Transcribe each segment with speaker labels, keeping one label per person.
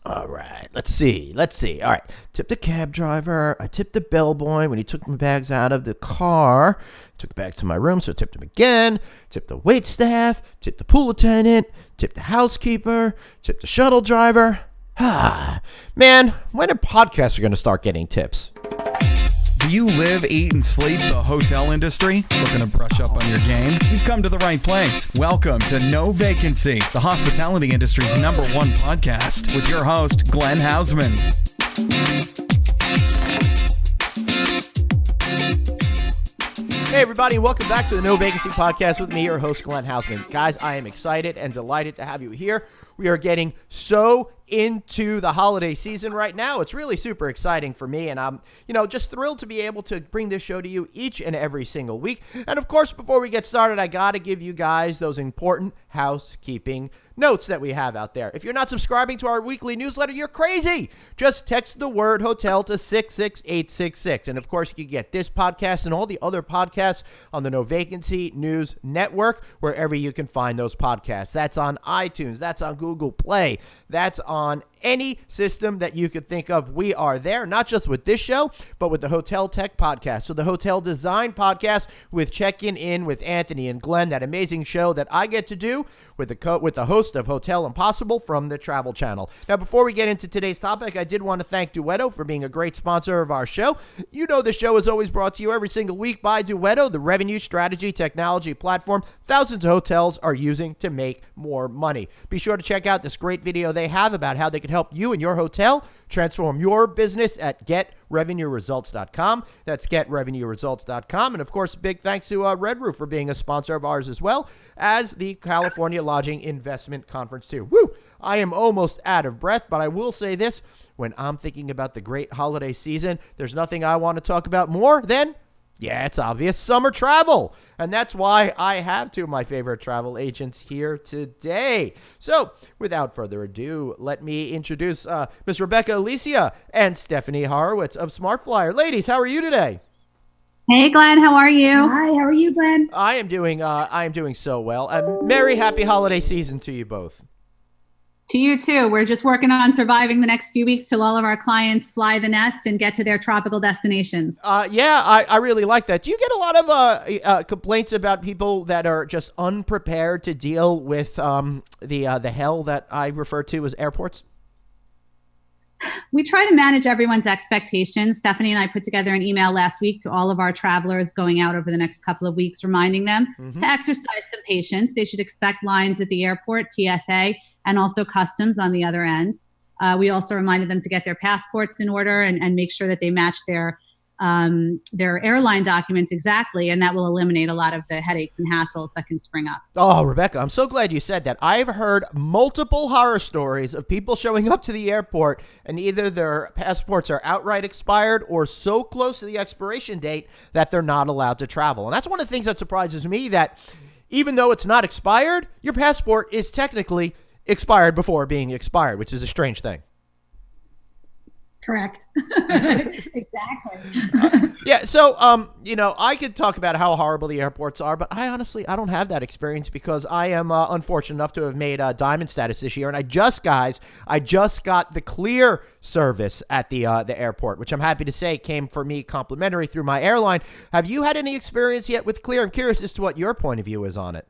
Speaker 1: All right, let's see. All right, tip the cab driver. I tipped the bellboy when he took my bags out of the car. Took the bags to my room, so I tipped him again. Tipped the wait staff. Tipped the pool attendant. Tipped the housekeeper. Tipped the shuttle driver. Man, when are podcasts going to start getting tips?
Speaker 2: Do you live, eat, and sleep the hotel industry? Looking to brush up on your game? You've come to the right place. Welcome to No Vacancy, the hospitality industry's #1 podcast, with your host, Glenn Hausman.
Speaker 1: Hey everybody, and welcome back to the No Vacancy podcast with me, your host, Glenn Hausman. Guys, I am excited and delighted to have you here. We are getting so into the holiday season right now. It's really super exciting for me, and I'm, just thrilled to be able to bring this show to you each and every single week. And of course, before we get started, I got to give you guys those important housekeeping notes that we have out there. If you're not subscribing to our weekly newsletter, you're crazy. Just text the word hotel to 66866. And of course, you can get this podcast and all the other podcasts on the No Vacancy News Network, wherever you can find those podcasts. That's on iTunes. That's on Google Play. That's on any system that you could think of. We are there, not just with this show, but with the Hotel Tech Podcast, so the Hotel Design Podcast with Checking In with Anthony and Glenn, that amazing show that I get to do with the host of Hotel Impossible from the Travel Channel. Now, before we get into today's topic, I did want to thank Duetto for being a great sponsor of our show. You know the show is always brought to you every single week by Duetto, the revenue strategy technology platform thousands of hotels are using to make more money. Be sure to check out this great video they have about how they can help you and your hotel transform your business at getrevenueresults.com. That's getrevenueresults.com. And of course, big thanks to Red Roof for being a sponsor of ours as well as the California Lodging Investment Conference too. Woo! I am almost out of breath, but I will say this. When I'm thinking about the great holiday season, there's nothing I want to talk about more than, it's obvious, summer travel. And that's why I have two of my favorite travel agents here today. So without further ado, let me introduce Ms. Rebecca Alesia and Stefani Horowitz of SmartFlyer. Ladies, how are you today?
Speaker 3: Hey, Glenn, how are you?
Speaker 4: Hi, how are you, Glenn?
Speaker 1: I am doing so well. And merry, happy holiday season to you both.
Speaker 3: To you too. We're just working on surviving the next few weeks till all of our clients fly the nest and get to their tropical destinations.
Speaker 1: I really like that. Do you get a lot of complaints about people that are just unprepared to deal with the hell that I refer to as airports?
Speaker 3: We try to manage everyone's expectations. Stephanie and I put together an email last week to all of our travelers going out over the next couple of weeks, reminding them to exercise some patience. They should expect lines at the airport, TSA, and also customs on the other end. We also reminded them to get their passports in order and make sure that they match their airline documents exactly, and that will eliminate a lot of the headaches and hassles that can spring up.
Speaker 1: Oh, Rebecca, I'm so glad you said that. I've heard multiple horror stories of people showing up to the airport and either their passports are outright expired or so close to the expiration date that they're not allowed to travel. And that's one of the things that surprises me, that even though it's not expired, your passport is technically expired before being expired, which is a strange thing.
Speaker 4: Correct. Exactly.
Speaker 1: So, I could talk about how horrible the airports are, but I don't have that experience because I am unfortunate enough to have made diamond status this year. And I just got the Clear service at the airport, which I'm happy to say came for me complimentary through my airline. Have you had any experience yet with Clear? I'm curious as to what your point of view is on it.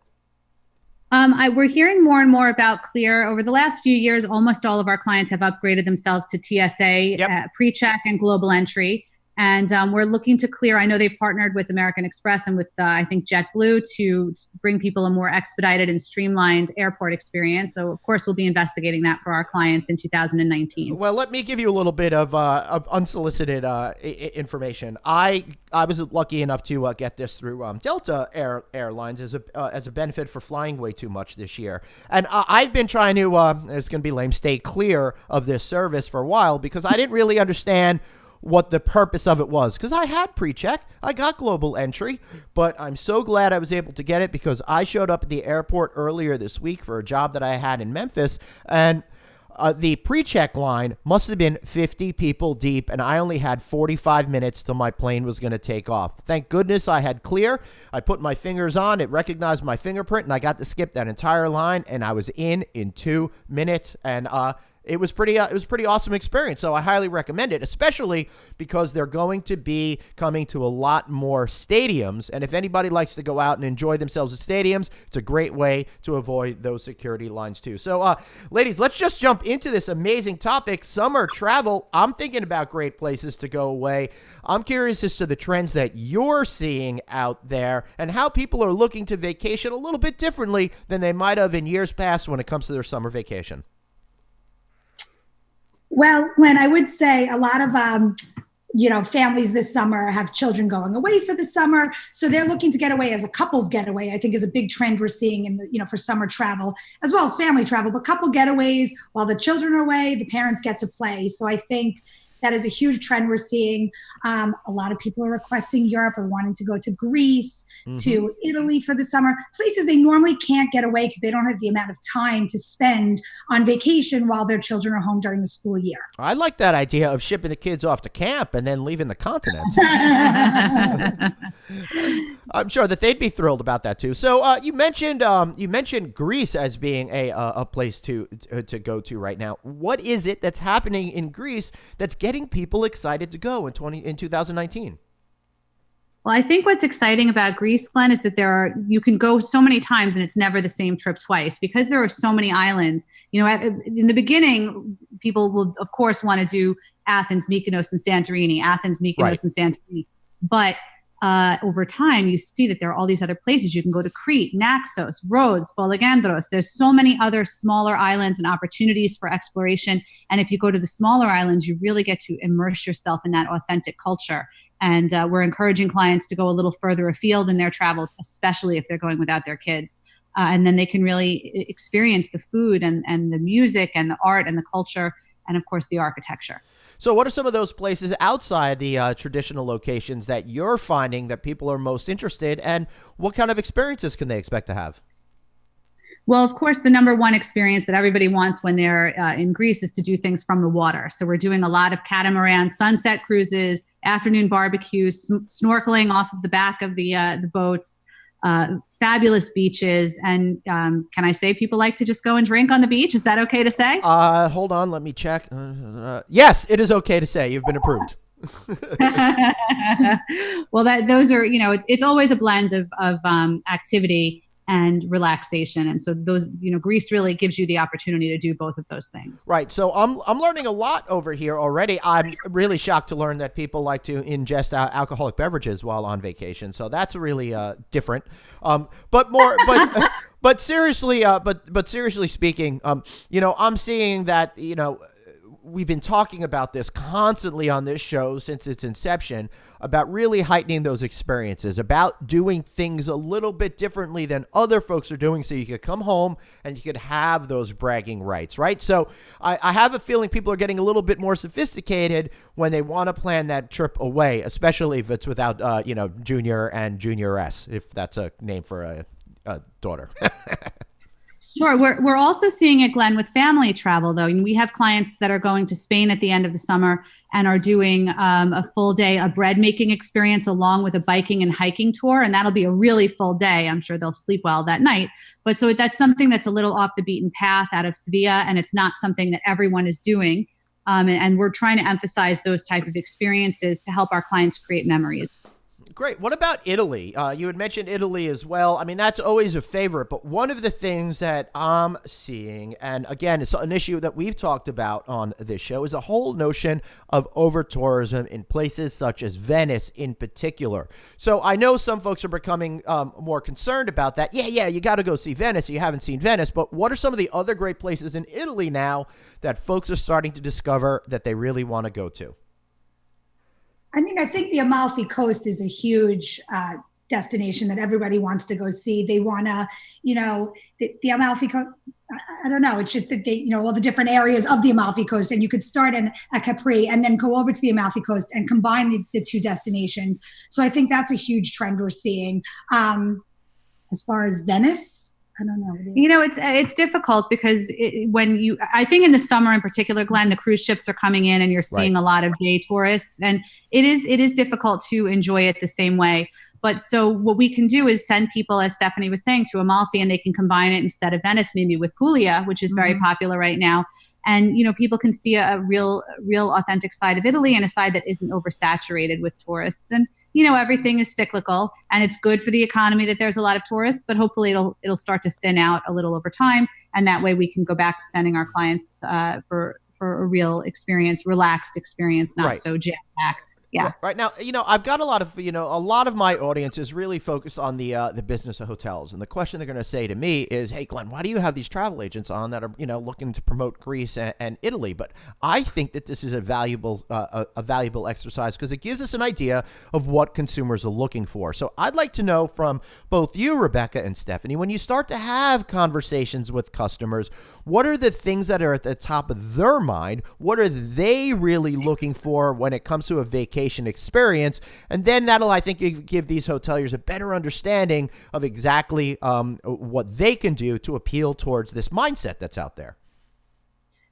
Speaker 3: We're hearing more and more about Clear. Over the last few years, almost all of our clients have upgraded themselves to TSA, pre-check and global entry. And we're looking to Clear. I know they've partnered with American Express and with, I think, JetBlue to bring people a more expedited and streamlined airport experience. So, of course, we'll be investigating that for our clients in 2019.
Speaker 1: Well, let me give you a little bit of unsolicited information. I was lucky enough to get this through Delta Airlines as a benefit for flying way too much this year. And I've been trying to, it's going to be lame, stay clear of this service for a while because I didn't really understand what the purpose of it was, because I had pre-check, I got global entry, but I'm so glad I was able to get it because I showed up at the airport earlier this week for a job that I had in Memphis, and the pre-check line must have been 50 people deep, and I only had 45 minutes till my plane was going to take off. Thank goodness I had Clear. I put my fingers on, it recognized my fingerprint, and I got to skip that entire line, and I was in 2 minutes, and it was pretty awesome experience. So I highly recommend it, especially because they're going to be coming to a lot more stadiums. And if anybody likes to go out and enjoy themselves at stadiums, it's a great way to avoid those security lines too. So ladies, let's just jump into this amazing topic, summer travel. I'm thinking about great places to go away. I'm curious as to the trends that you're seeing out there and how people are looking to vacation a little bit differently than they might have in years past when it comes to their summer vacation.
Speaker 4: Well, Glenn, I would say a lot of families this summer have children going away for the summer, so they're looking to get away as a couple's getaway. I think is a big trend we're seeing in the, for summer travel as well as family travel. But couple getaways while the children are away, the parents get to play. So I think that is a huge trend we're seeing. A lot of people are requesting Europe or wanting to go to Greece, to Italy for the summer, places they normally can't get away because they don't have the amount of time to spend on vacation while their children are home during the school year.
Speaker 1: I like that idea of shipping the kids off to camp and then leaving the continent. I'm sure that they'd be thrilled about that too. So you mentioned Greece as being a place to go to right now. What is it that's happening in Greece that's getting people excited to go in 2019?
Speaker 3: Well, I think what's exciting about Greece, Glenn, is that you can go so many times and it's never the same trip twice because there are so many islands. In the beginning, people will, of course, want to do Athens, Mykonos, and Santorini, and Santorini. But over time, you see that there are all these other places. You can go to Crete, Naxos, Rhodes, Folegandros. There's so many other smaller islands and opportunities for exploration. And if you go to the smaller islands, you really get to immerse yourself in that authentic culture. And we're encouraging clients to go a little further afield in their travels, especially if they're going without their kids. And then they can really experience the food and the music and the art and the culture and, of course, the architecture.
Speaker 1: So what are some of those places outside the traditional locations that you're finding that people are most interested in, and what kind of experiences can they expect to have?
Speaker 3: Well, of course, the number one experience that everybody wants when they're in Greece is to do things from the water. So we're doing a lot of catamaran sunset cruises, afternoon barbecues, snorkeling off of the back of the boats, fabulous beaches. And can I say people like to just go and drink on the beach? Is that okay to say?
Speaker 1: Hold on, let me check. Yes, it is okay to say. You've been approved.
Speaker 3: Well, those are, it's always a blend of activity and relaxation. And so those, Greece really gives you the opportunity to do both of those things.
Speaker 1: Right. So I'm learning a lot over here already. I'm really shocked to learn that people like to ingest alcoholic beverages while on vacation. So that's really different. But seriously speaking, I'm seeing that, we've been talking about this constantly on this show since its inception, about really heightening those experiences, about doing things a little bit differently than other folks are doing so you could come home and you could have those bragging rights, right? So I have a feeling people are getting a little bit more sophisticated when they want to plan that trip away, especially if it's without, junior and junioress, if that's a name for a daughter.
Speaker 3: Sure. We're also seeing it, Glenn, with family travel, though. We have clients that are going to Spain at the end of the summer and are doing a full day, a bread making experience along with a biking and hiking tour. And that'll be a really full day. I'm sure they'll sleep well that night. But so that's something that's a little off the beaten path out of Sevilla. And it's not something that everyone is doing. And we're trying to emphasize those type of experiences to help our clients create memories.
Speaker 1: Great. What about Italy? You had mentioned Italy as well. I mean, that's always a favorite, but one of the things that I'm seeing, and again, it's an issue that we've talked about on this show, is a whole notion of over-tourism in places such as Venice in particular. So I know some folks are becoming more concerned about that. Yeah, you got to go see Venice. You haven't seen Venice, but what are some of the other great places in Italy now that folks are starting to discover that they really want to go to?
Speaker 4: I mean, I think the Amalfi Coast is a huge destination that everybody wants to go see. They want to, the Amalfi Coast, I don't know. It's just that they, all the different areas of the Amalfi Coast, and you could start at Capri and then go over to the Amalfi Coast and combine the two destinations. So I think that's a huge trend we're seeing. As far as Venice, I don't know.
Speaker 3: It's difficult because I think in the summer in particular, Glenn, the cruise ships are coming in and you're seeing a lot of day tourists, and it is difficult to enjoy it the same way. But so what we can do is send people, as Stephanie was saying, to Amalfi, and they can combine it instead of Venice, maybe with Puglia, which is very popular right now. And, people can see a real authentic side of Italy and a side that isn't oversaturated with tourists. And, everything is cyclical, and it's good for the economy that there's a lot of tourists, but hopefully it'll start to thin out a little over time. And that way we can go back to sending our clients for a real experience, relaxed experience, not so jam-packed. Yeah.
Speaker 1: Right now, I've got a lot of my audience is really focused on the business of hotels. And the question they're going to say to me is, hey, Glenn, why do you have these travel agents on that are, looking to promote Greece and Italy? But I think that this is a valuable exercise because it gives us an idea of what consumers are looking for. So I'd like to know from both you, Rebecca and Stephanie, when you start to have conversations with customers, what are the things that are at the top of their mind? What are they really looking for when it comes to a vacation experience? And then that'll, I think, give these hoteliers a better understanding of exactly what they can do to appeal towards this mindset that's out there.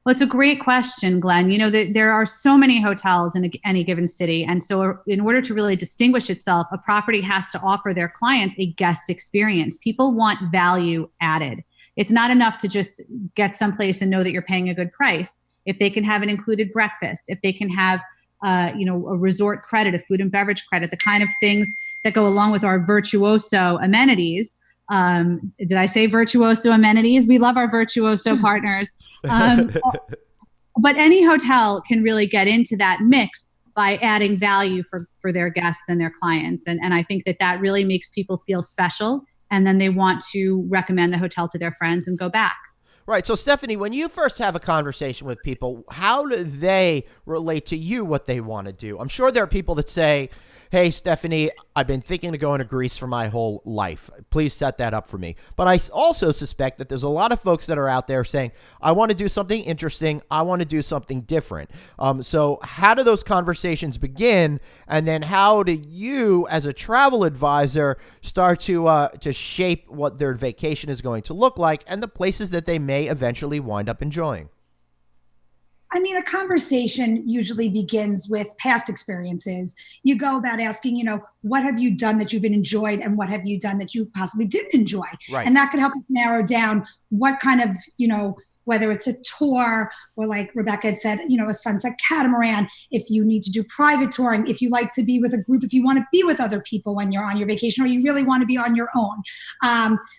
Speaker 3: Well, it's a great question, Glenn. There are so many hotels in any given city. And so in order to really distinguish itself, a property has to offer their clients a guest experience. People want value added. It's not enough to just get someplace and know that you're paying a good price. If they can have an included breakfast, if they can have a resort credit, a food and beverage credit, the kind of things that go along with our virtuoso amenities. Did I say virtuoso amenities? We love our virtuoso partners. But any hotel can really get into that mix by adding value for their guests and their clients. And I think that really makes people feel special. And then they want to recommend the hotel to their friends and go back.
Speaker 1: Right. So, Stephanie, when you first have a conversation with people, how do they relate to you what they want to do? I'm sure there are people that say, hey, Stephanie, I've been thinking of going to Greece for my whole life. Please set that up for me. But I also suspect that there's a lot of folks that are out there saying, I want to do something interesting. I want to do something different. So how do those conversations begin? And then how do you, as a travel advisor, start to shape what their vacation is going to look like and the places that they may eventually wind up enjoying?
Speaker 4: I mean, a conversation usually begins with past experiences. You go about asking, what have you done that you've enjoyed and what have you done that you possibly didn't enjoy?
Speaker 1: Right.
Speaker 4: And that could help us narrow down what kind of, whether it's a tour or like Rebecca had said, a sunset catamaran, if you need to do private touring, if you like to be with a group, if you want to be with other people when you're on your vacation or you really want to be on your own.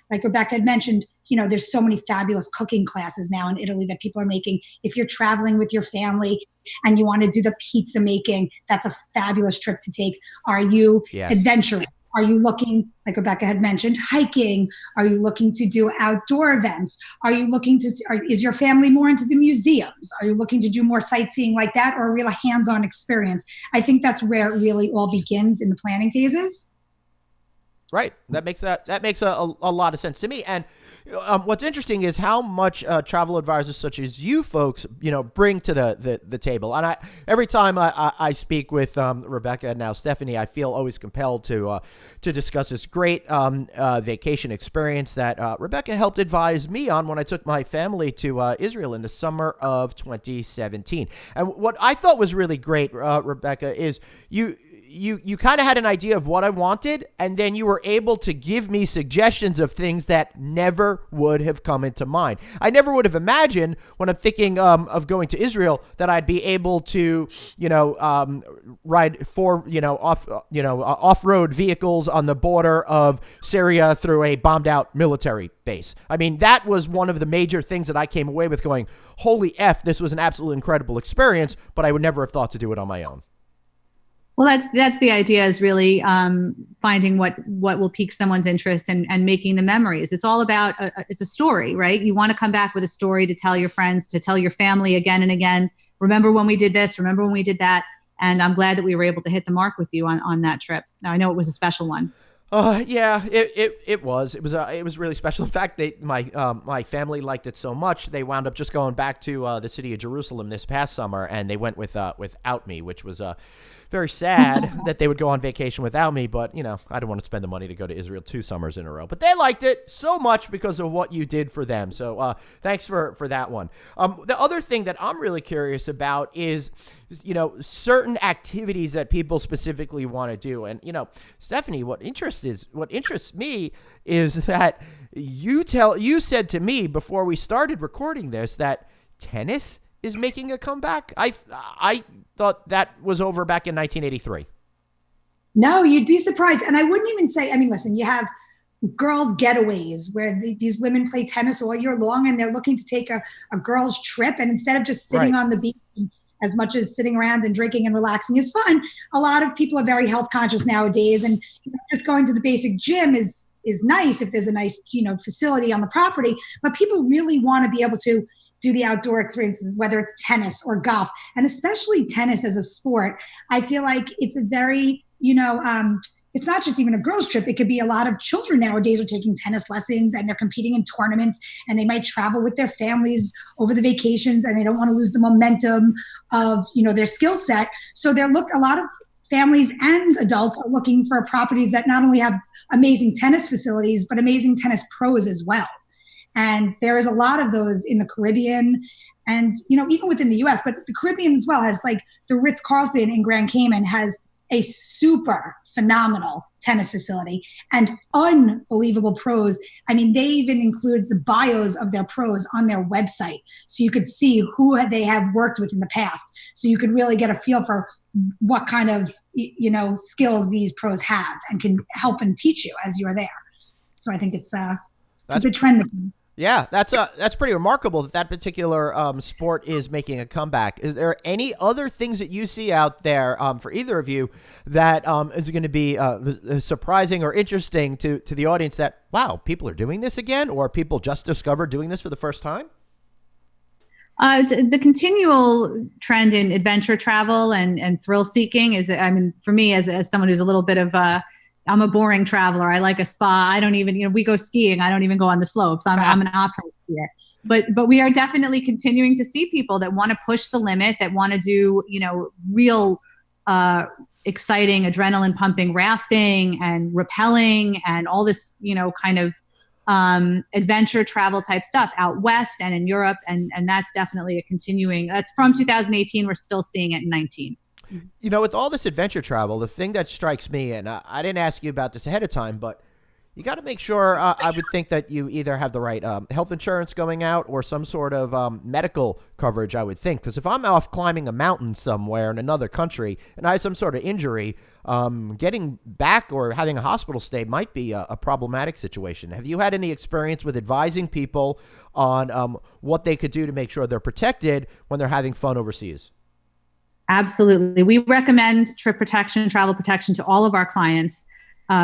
Speaker 4: Like Rebecca had mentioned, there's so many fabulous cooking classes now in Italy that people are making. If you're traveling with your family and you want to do the pizza making, that's a fabulous trip to take. Are you adventuring? Are you looking, like Rebecca had mentioned, hiking? Are you looking to do outdoor events? Are you looking to, is your family more into the museums? Are you looking to do more sightseeing like that or a real hands-on experience? I think that's where it really all begins in the planning phases.
Speaker 1: Right. That makes a lot of sense to me. And what's interesting is how much travel advisors such as you folks, bring to the table. And every time I speak with Rebecca and now Stephanie, I feel always compelled to discuss this great vacation experience that Rebecca helped advise me on when I took my family to Israel in the summer of 2017. And what I thought was really great, Rebecca, is you kind of had an idea of what I wanted, and then you were able to give me suggestions of things that never would have come into mind. I never would have imagined when I'm thinking of going to Israel that I'd be able to, ride off-road vehicles on the border of Syria through a bombed-out military base. I mean, that was one of the major things that I came away with going, holy F, this was an absolutely incredible experience, but I would never have thought to do it on my own.
Speaker 3: Well, that's the idea, is really finding what will pique someone's interest and making the memories. It's all about, it's a story, right? You want to come back with a story to tell your friends, to tell your family again and again. Remember when we did this, remember when we did that. And I'm glad that we were able to hit the mark with you on that trip. Now, I know it was a special one.
Speaker 1: Yeah, it was. It was really special. In fact, my family liked it so much they wound up just going back to the city of Jerusalem this past summer, and they went without me, which was very sad that they would go on vacation without me, but, I didn't want to spend the money to go to Israel 2 summers in a row. But they liked it so much because of what you did for them. So thanks for that one. The other thing that I'm really curious about is, certain activities that people specifically want to do. And, Stephanie, what interests me is that you said to me before we started recording this that tennis is making a comeback. I thought that was over back in 1983.
Speaker 4: No, you'd be surprised. And I wouldn't even say, listen, you have girls' getaways where these women play tennis all year long and they're looking to take a girls' trip. And instead of just sitting on the beach, as much as sitting around and drinking and relaxing is fun, a lot of people are very health conscious nowadays. And just going to the basic gym is nice if there's a nice, facility on the property. But people really want to be able to do the outdoor experiences, whether it's tennis or golf, and especially tennis as a sport. I feel like it's a very, it's not just even a girls' trip. It could be a lot of children nowadays are taking tennis lessons and they're competing in tournaments, and they might travel with their families over the vacations, and they don't want to lose the momentum of, their skill set. So a lot of families and adults are looking for properties that not only have amazing tennis facilities, but amazing tennis pros as well. And there is a lot of those in the Caribbean and, even within the US, but the Caribbean as well has like the Ritz-Carlton in Grand Cayman has a super phenomenal tennis facility and unbelievable pros. They even include the bios of their pros on their website. So you could see who they have worked with in the past. So you could really get a feel for what kind of, skills these pros have and can help and teach you as you are there. So I think it's a good trend.
Speaker 1: Yeah, that's pretty remarkable that particular sport is making a comeback. Is there any other things that you see out there for either of you that is going to be surprising or interesting to the audience that, wow, people are doing this again, or people just discovered doing this for the first time?
Speaker 3: The continual trend in adventure travel and thrill seeking is, for me as someone who's a little bit of I'm a boring traveler. I like a spa. I don't even, we go skiing. I don't even go on the slopes. I'm an opera skier. But we are definitely continuing to see people that want to push the limit, that want to do, real exciting adrenaline pumping rafting and rappelling and all this, kind of adventure travel type stuff out west and in Europe. And that's definitely that's from 2018. We're still seeing it in 19.
Speaker 1: With all this adventure travel, the thing that strikes me, and I didn't ask you about this ahead of time, but you got to make sure, I would think that you either have the right health insurance going out or some sort of medical coverage, I would think. Because if I'm off climbing a mountain somewhere in another country and I have some sort of injury, getting back or having a hospital stay might be a problematic situation. Have you had any experience with advising people on what they could do to make sure they're protected when they're having fun overseas?
Speaker 3: Absolutely. We recommend trip protection, travel protection to all of our clients.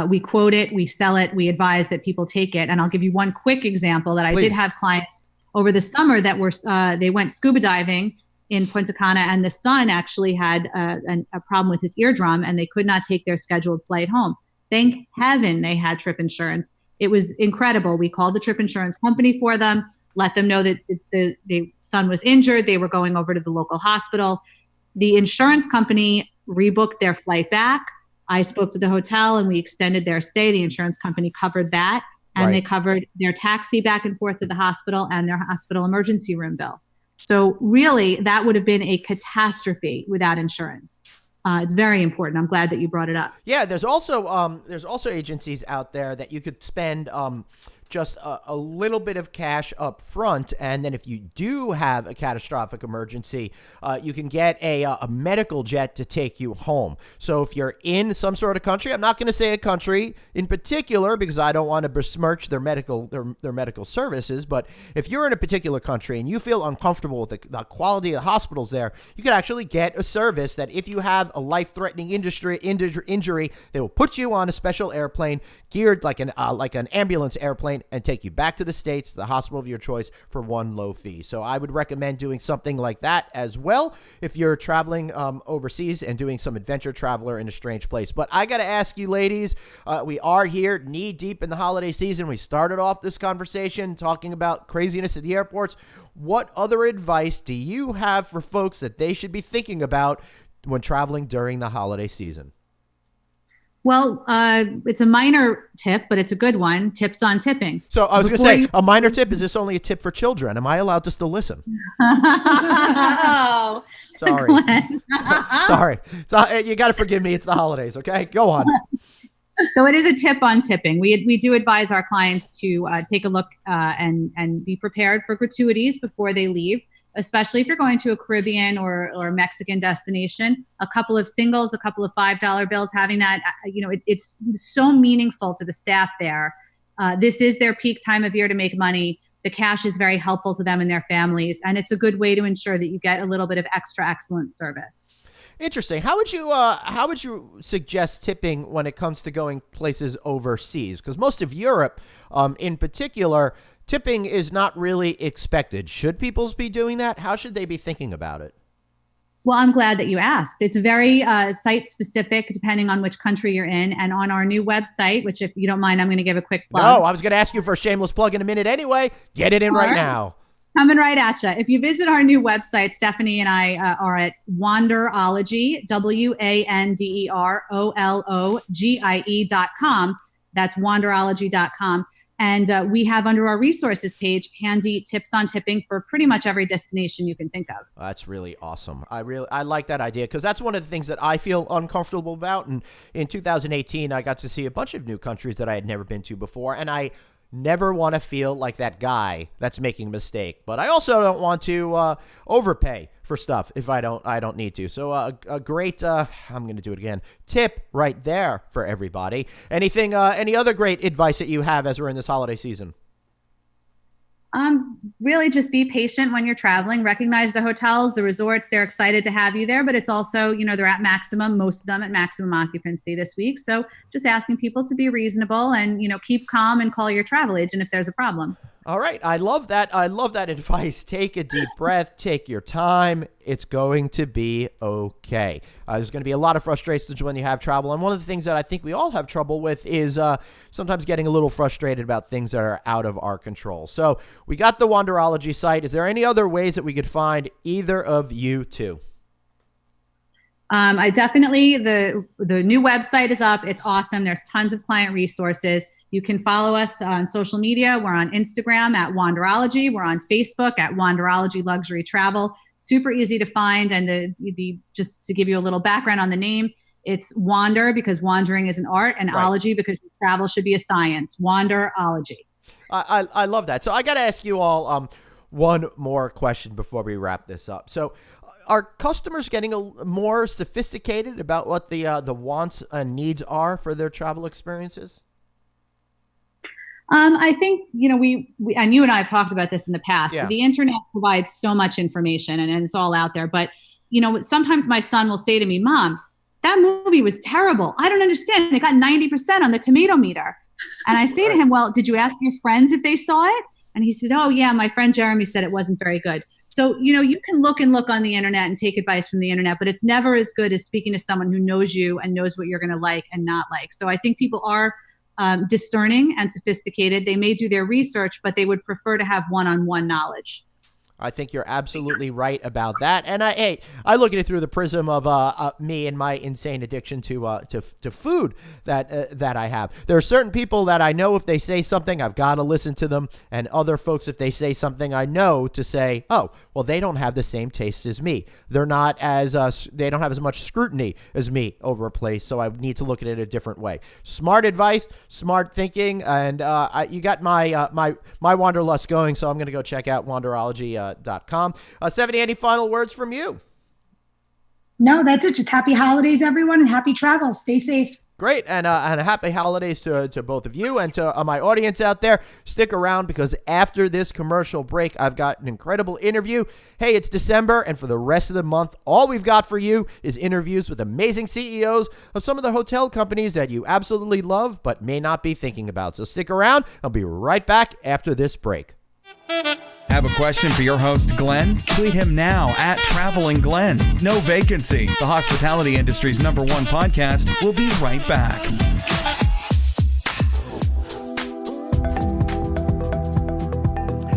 Speaker 3: We quote it, we sell it, we advise that people take it. And I'll give you one quick example that I did have clients over the summer that were, they went scuba diving in Punta Cana, and the son actually had a problem with his eardrum and they could not take their scheduled flight home. Thank heaven they had trip insurance. It was incredible. We called the trip insurance company for them, let them know that the son was injured. They were going over to the local hospital. The insurance company rebooked their flight back. I spoke to the hotel and we extended their stay. The insurance company covered that, and they covered their taxi back and forth to the hospital and their hospital emergency room bill. So really, that would have been a catastrophe without insurance. It's very important. I'm glad that you brought it up.
Speaker 1: Yeah, there's also agencies out there that you could spend just a little bit of cash up front, and then if you do have a catastrophic emergency, you can get a medical jet to take you home. So if you're in some sort of country, I'm not going to say a country in particular because I don't want to besmirch their medical services, but if you're in a particular country and you feel uncomfortable with the quality of the hospitals there, you can actually get a service that if you have a life-threatening injury, they will put you on a special airplane geared like an ambulance airplane and take you back to the States, the hospital of your choice, for one low fee. So I would recommend doing something like that as well if you're traveling overseas and doing some adventure traveler in a strange place. But I got to ask you, ladies, we are here knee deep in the holiday season. We started off this conversation talking about craziness at the airports. What other advice do you have for folks that they should be thinking about when traveling during the holiday season?
Speaker 3: Well, it's a minor tip, but it's a good one. Tips on tipping.
Speaker 1: So I was going to say, a minor tip, is this only a tip for children? Am I allowed to still listen?
Speaker 3: Oh,
Speaker 1: sorry. Sorry. So, you got to forgive me. It's the holidays. Okay, go on.
Speaker 3: So it is a tip on tipping. We do advise our clients to take a look and be prepared for gratuities before they leave, especially if you're going to a Caribbean or Mexican destination. A couple of singles, a couple of $5 bills, having that, it's so meaningful to the staff there. This is their peak time of year to make money. The cash is very helpful to them and their families, and it's a good way to ensure that you get a little bit of extra excellent service.
Speaker 1: Interesting. How would you suggest tipping when it comes to going places overseas? Because most of Europe, in particular, tipping is not really expected. Should people be doing that? How should they be thinking about it?
Speaker 3: Well, I'm glad that you asked. It's very site specific, depending on which country you're in. And on our new website, which, if you don't mind, I'm going to give a quick plug.
Speaker 1: No, I was going to ask you for a shameless plug in a minute anyway. Get it in right now.
Speaker 3: Coming right at you. If you visit our new website, Stephanie and I are at Wanderologie, WANDEROLOGIE.com. That's Wanderologie.com. And we have under our resources page handy tips on tipping for pretty much every destination you can think of.
Speaker 1: That's really awesome. I like that idea, because that's one of the things that I feel uncomfortable about. And in 2018, I got to see a bunch of new countries that I had never been to before, and I never want to feel like that guy that's making a mistake. But I also don't want to overpay for stuff if I don't need to. So a great, I'm going to do it again, tip right there for everybody. Any other great advice that you have as we're in this holiday season?
Speaker 3: Really just be patient when you're traveling. Recognize the hotels, the resorts, they're excited to have you there, but it's also, they're at maximum, most of them at maximum occupancy this week. So just asking people to be reasonable and, keep calm and call your travel agent if there's a problem.
Speaker 1: All right. I love that. I love that advice. Take a deep breath. Take your time. It's going to be okay. There's going to be a lot of frustrations when you have travel. And one of the things that I think we all have trouble with is sometimes getting a little frustrated about things that are out of our control. So we got the Wanderologie site. Is there any other ways that we could find either of you two?
Speaker 3: I definitely, the new website is up. It's awesome. There's tons of client resources. You can follow us on social media. We're on Instagram at Wanderologie. We're on Facebook at Wanderologie Luxury Travel. Super easy to find. And just to give you a little background on the name, it's Wander because wandering is an art, and ology because travel should be a science. Wanderologie.
Speaker 1: I love that. So I got to ask you all one more question before we wrap this up. So are customers getting more sophisticated about what the wants and needs are for their travel experiences?
Speaker 3: I think, we and you and I have talked about this in the past.
Speaker 1: Yeah.
Speaker 3: The internet provides so much information and it's all out there. But, sometimes my son will say to me, Mom, that movie was terrible. I don't understand. They got 90% on the tomato meter. And I say to him, well, did you ask your friends if they saw it? And he said, oh, yeah, my friend Jeremy said it wasn't very good. So, you can look on the internet and take advice from the internet, but it's never as good as speaking to someone who knows you and knows what you're going to like and not like. So I think people are discerning and sophisticated. They may do their research, but they would prefer to have one-on-one knowledge.
Speaker 1: I think you're absolutely right about that. And I look at it through the prism of me and my insane addiction to food that I have. There are certain people that I know if they say something, I've got to listen to them, and other folks, if they say something, I know to say, oh, well, they don't have the same taste as me. They're not as they don't have as much scrutiny as me over a place, so I need to look at it a different way. Smart advice, smart thinking, and you got my wanderlust going, so I'm going to go check out Wanderologie.com. Stefani, any final words from you?
Speaker 4: No, that's it. Just happy holidays, everyone, and happy travels. Stay safe.
Speaker 1: Great, and happy holidays to both of you and to my audience out there. Stick around because after this commercial break, I've got an incredible interview. Hey, it's December, and for the rest of the month, all we've got for you is interviews with amazing CEOs of some of the hotel companies that you absolutely love but may not be thinking about. So stick around. I'll be right back after this break.
Speaker 2: Have a question for your host, Glenn? Tweet him now at Traveling Glenn. No Vacancy, the hospitality industry's #1 podcast. We'll be right back.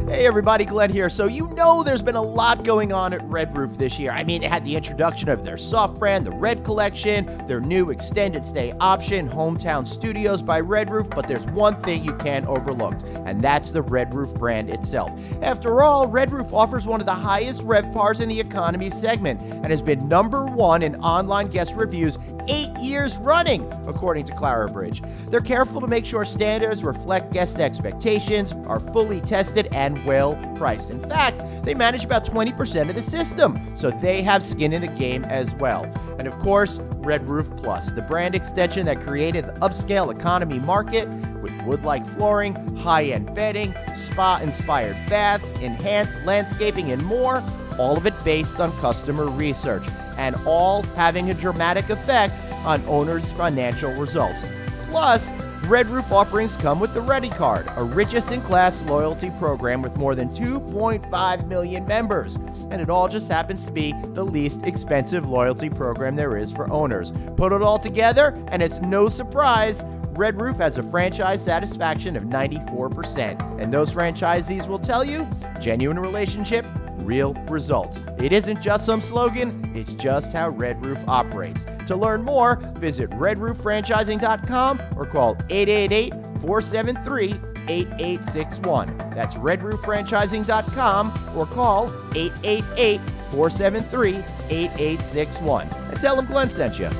Speaker 1: Hey Hey everybody, Glenn here. So you know there's been a lot going on at Red Roof this year. I mean, it had the introduction of their soft brand, the Red Collection, their new extended stay option, Hometown Studios by Red Roof, but there's one thing you can't overlook, and that's the Red Roof brand itself. After all, Red Roof offers one of the highest RevPARs in the economy segment and has been #1 in online guest reviews 8 years running, according to Clarabridge. They're careful to make sure standards reflect guest expectations, are fully tested, and well priced. In fact, they manage about 20% of the system, so they have skin in the game as well. And of course, Red Roof Plus, the brand extension that created the upscale economy market with wood-like flooring, high-end bedding, spa-inspired baths, enhanced landscaping, and more, all of it based on customer research, and all having a dramatic effect on owners' financial results. Plus, Red Roof offerings come with the Ready Card, a richest-in-class loyalty program with more than 2.5 million members. And it all just happens to be the least expensive loyalty program there is for owners. Put it all together, and it's no surprise, Red Roof has a franchise satisfaction of 94%. And those franchisees will tell you, genuine relationship, real results. It isn't just some slogan, it's just how Red Roof operates. To learn more, visit redrooffranchising.com or call 888-473-8861. That's redrooffranchising.com or call 888-473-8861. And tell them Glenn sent you.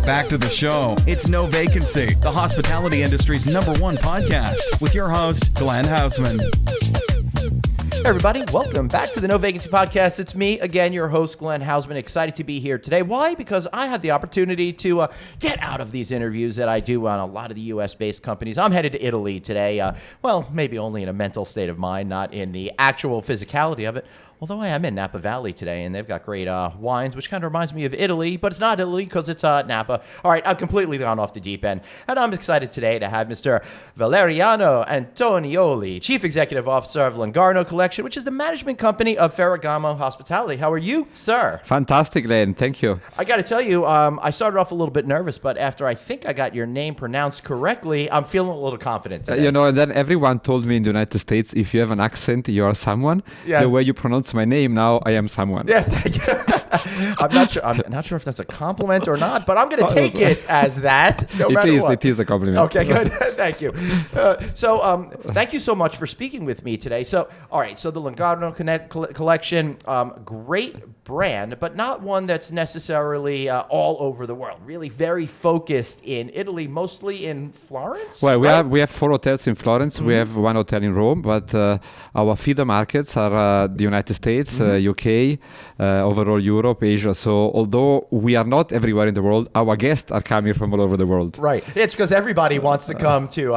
Speaker 2: Back to the show. It's No Vacancy, the hospitality industry's #1 podcast with your host, Glenn Hausman.
Speaker 1: Hey everybody, welcome back to the No Vacancy Podcast. It's me, again, your host, Glenn Hausman. Excited to be here today. Why? Because I had the opportunity to get out of these interviews that I do on a lot of the U.S.-based companies. I'm headed to Italy today. Well, maybe only in a mental state of mind, not in the actual physicality of it. Although I am in Napa Valley today, and they've got great wines, which kind of reminds me of Italy, but it's not Italy because it's Napa. All right, I've completely gone off the deep end, and I'm excited today to have Mr. Valeriano Antonioli, Chief Executive Officer of Lugarno Collection, which is the management company of Ferragamo Hospitality. How are you, sir?
Speaker 5: Fantastic, Glenn. Thank you.
Speaker 1: I got to tell you, I started off a little bit nervous, but after I think I got your name pronounced correctly, I'm feeling a little confident today.
Speaker 5: And then everyone told me in the United States, if you have an accent, you are someone.
Speaker 1: Yes.
Speaker 5: The way you pronounce my name, now I am someone.
Speaker 1: Yes, thank you. I'm not sure if that's a compliment or not, but I'm going to take it as that. No matter what.
Speaker 5: It is a compliment.
Speaker 1: Okay, good. Thank you. Thank you so much for speaking with me today. So, all right. So the Lugarno Collection, great brand, but not one that's necessarily all over the world. Really, very focused in Italy, mostly in Florence.
Speaker 5: Well,
Speaker 1: right?
Speaker 5: we have 4 hotels in Florence. Mm-hmm. We have 1 hotel in Rome, but our feeder markets are the United States, UK, overall Europe, Asia. So although we are not everywhere in the world, our guests are coming from all over the world.
Speaker 1: Right. It's because everybody wants to come to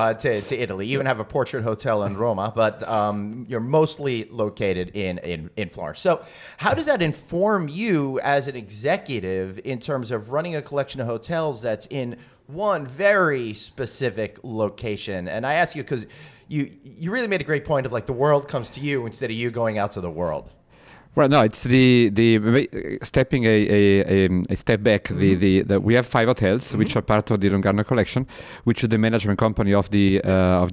Speaker 1: Italy. You even have a portrait hotel in Roma, but you're mostly located in Florence. So how does that inform you as an executive in terms of running a collection of hotels that's in one very specific location? And I ask you because you really made a great point of like the world comes to you instead of you going out to the world.
Speaker 5: Well, no, it's the stepping a step back. Mm-hmm. We have 5 hotels, mm-hmm. which are part of the Lugarno Collection, which is the management company of the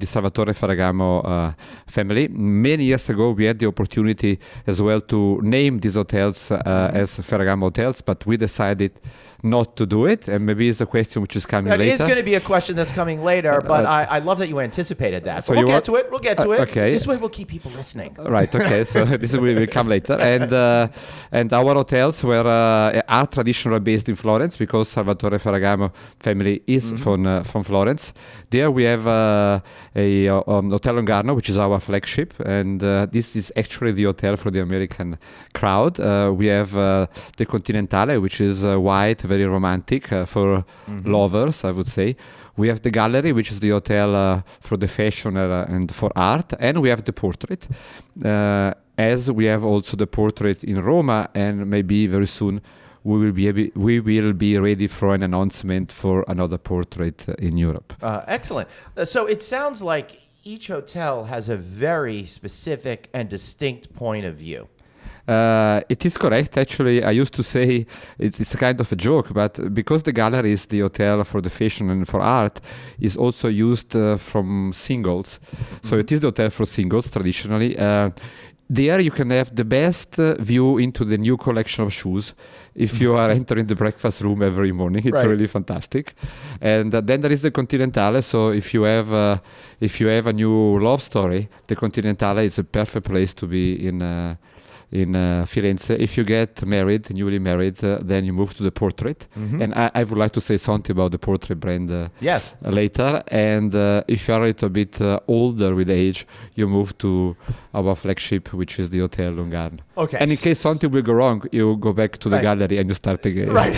Speaker 5: Salvatore Ferragamo family. Many years ago, we had the opportunity as well to name these hotels as Ferragamo hotels, but we decided not to do it, and maybe it's a question which is coming later.
Speaker 1: It is going to be a question that's coming later, but I love that you anticipated that. So we'll get to it.
Speaker 5: Okay.
Speaker 1: This way we'll keep people listening.
Speaker 5: Right, okay, so this will come later. And our hotels are traditionally based in Florence because Salvatore Ferragamo family is from Florence. There we have a Hotel Lugarno, which is our flagship, and this is actually the hotel for the American crowd. We have the Continentale, which is white, very romantic for lovers, I would say. We have the Gallery, which is the hotel for the fashion and for art, and we have the Portrait, as we have also the Portrait in Roma, and maybe very soon we will be ready for an announcement for another Portrait in Europe.
Speaker 1: Excellent. So it sounds like each hotel has a very specific and distinct point of view.
Speaker 5: It is correct. Actually, I used to say it's a kind of a joke, but because the gallery is the hotel for the fashion and for art, is also used from singles. So it is the hotel for singles traditionally. There you can have the best view into the new collection of shoes. If you are entering the breakfast room every morning, it's really fantastic. And then there is the Continentale. So if you have a new love story, the Continentale is a perfect place to be in Firenze. If you get married, newly married, then you move to the Portrait. And I would like to say something about the Portrait brand later. And if you are a little bit older with age, you move to our flagship, which is the Hotel Lugarno.
Speaker 1: Okay.
Speaker 5: And in case something will go wrong, you go back to the gallery and you start again.
Speaker 1: Right.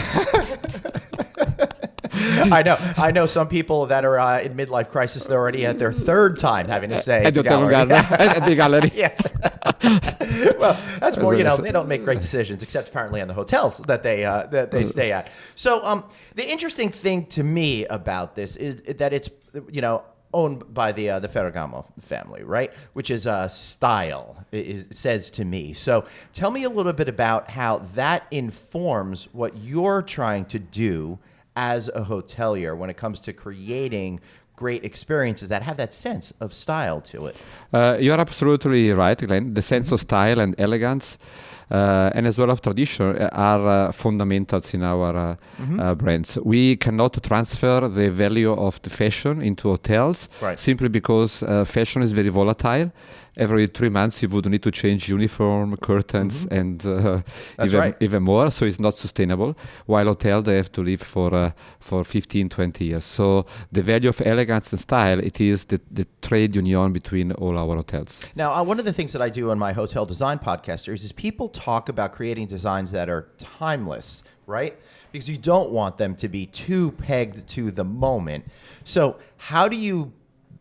Speaker 1: I know some people that are in midlife crisis. They're already at their third time having to stay
Speaker 5: at the gallery. At the gallery.
Speaker 1: Yes. Well, that's more. They don't make great decisions, except apparently in the hotels that they stay at. So, the interesting thing to me about this is that it's owned by the Ferragamo family, right? Which is style. It says to me. So, tell me a little bit about how that informs what you're trying to do as a hotelier when it comes to creating great experiences that have that sense of style to it.
Speaker 5: You are absolutely right, Glenn. The sense of style and elegance and as well of tradition are fundamentals in our brands. We cannot transfer the value of the fashion into hotels simply because fashion is very volatile. Every 3 months you would need to change uniform, curtains, and even more. So it's not sustainable. While hotel, they have to live for 15, 20 years. So the value of elegance and style, it is the trade union between all our hotels.
Speaker 1: Now, one of the things that I do on my hotel design podcast series is people talk about creating designs that are timeless, right? Because you don't want them to be too pegged to the moment. So how do you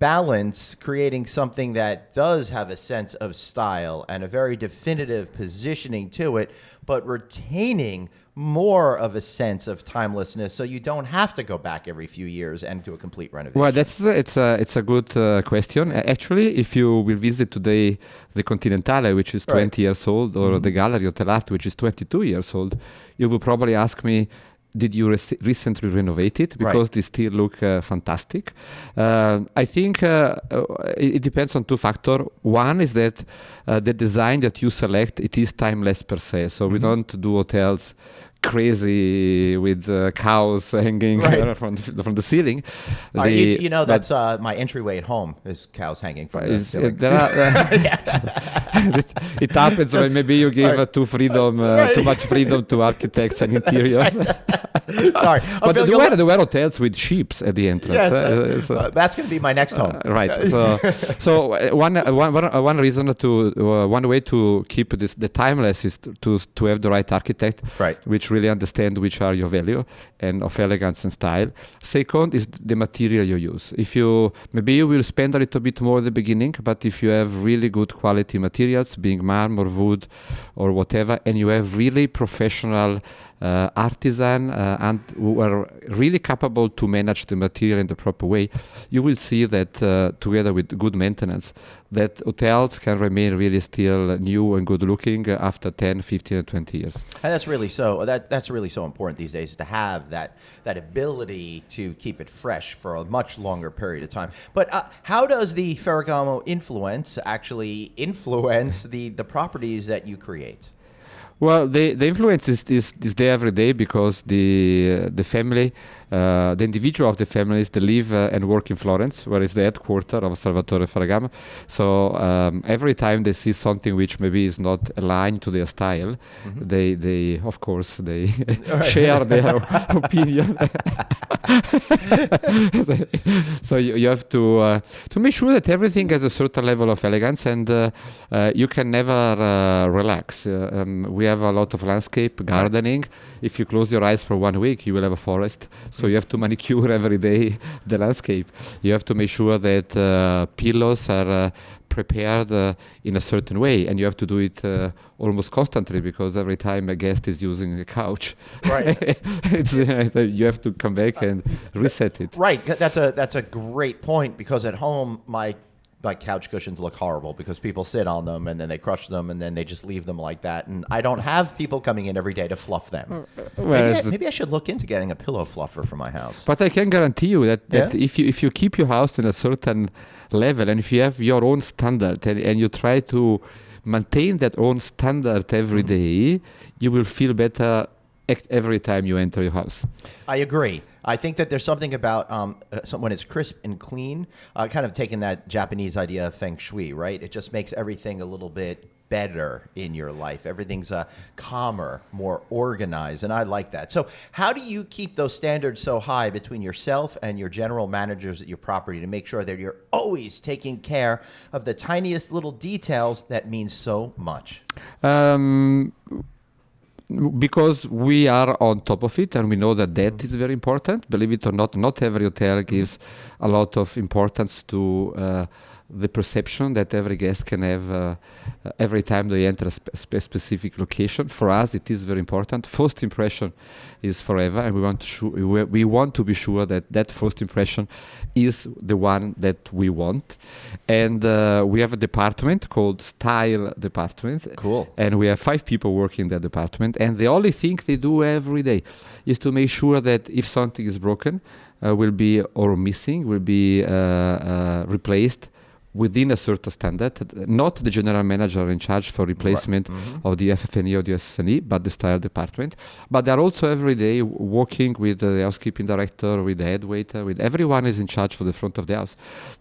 Speaker 1: balance creating something that does have a sense of style and a very definitive positioning to it, but retaining more of a sense of timelessness, so you don't have to go back every few years and do a complete renovation?
Speaker 5: Well, it's a good question. Actually, if you will visit today the Continentale, which is 20 years old, or the Gallery Hotel Art, which is 22 years old, you will probably ask me, did you recently renovate it? Because they still look fantastic. I think it depends on two factors. One is that the design that you select, it is timeless per se. So we don't do hotels crazy with cows hanging from the ceiling.
Speaker 1: That's my entryway at home is cows hanging from the ceiling.
Speaker 5: It happens when maybe you give too much freedom to architects and interiors.
Speaker 1: Sorry,
Speaker 5: but there were hotels with sheep at the entrance.
Speaker 1: Yes, that's going to be my next home.
Speaker 5: Right. So one reason one way to keep the timeless is to have the right architect, which really understand which are your value and of elegance and style. Second is the material you use. Maybe you will spend a little bit more at the beginning, but if you have really good quality materials, being marmor, wood, or whatever, and you have really professional artisan and who are really capable to manage the material in the proper way, you will see that together with good maintenance, that hotels can remain really still new and good looking after 10, 15, and 20 years.
Speaker 1: And that's really so important these days, to have that ability to keep it fresh for a much longer period of time. But how does the Ferragamo actually influence the properties that you create?
Speaker 5: Well, the influence is there every day because the family, the individual of the families, they live and work in Florence, where is the headquarters of Salvatore Ferragamo. So every time they see something which maybe is not aligned to their style, they of course share their opinion. So you have to make sure that everything has a certain level of elegance, and you can never relax. We have a lot of landscape gardening. If you close your eyes for 1 week, you will have a forest. So you have to manicure every day the landscape. You have to make sure that pillows are prepared in a certain way, and you have to do it almost constantly, because every time a guest is using a couch, you have to come back and reset it.
Speaker 1: Right. That's a great point, because at home, my like couch cushions look horrible because people sit on them and then they crush them and then they just leave them like that. And I don't have people coming in every day to fluff them. Maybe I should look into getting a pillow fluffer for my house.
Speaker 5: But I can guarantee you that if you keep your house in a certain level and if you have your own standard and you try to maintain that own standard every day, you will feel better every time you enter your house.
Speaker 1: I agree. I think that there's something about when it's crisp and clean, kind of taking that Japanese idea of feng shui, right? It just makes everything a little bit better in your life. Everything's calmer, more organized, and I like that. So how do you keep those standards so high between yourself and your general managers at your property to make sure that you're always taking care of the tiniest little details that mean so much?
Speaker 5: Because we are on top of it and we know that is very important. Believe it or not every hotel gives a lot of importance to the perception that every guest can have every time they enter a specific location. For us, it is very important. First impression is forever, and we want to be sure that first impression is the one that we want. And we have a department called Style Department.
Speaker 1: Cool.
Speaker 5: And we have 5 people working in that department. And the only thing they do every day is to make sure that if something is broken, or missing, will be replaced within a certain standard. Not the general manager in charge for replacement of the FF&E or the SSNE, but the style department. But they're also every day working with the housekeeping director, with the head waiter, with everyone is in charge for the front of the house,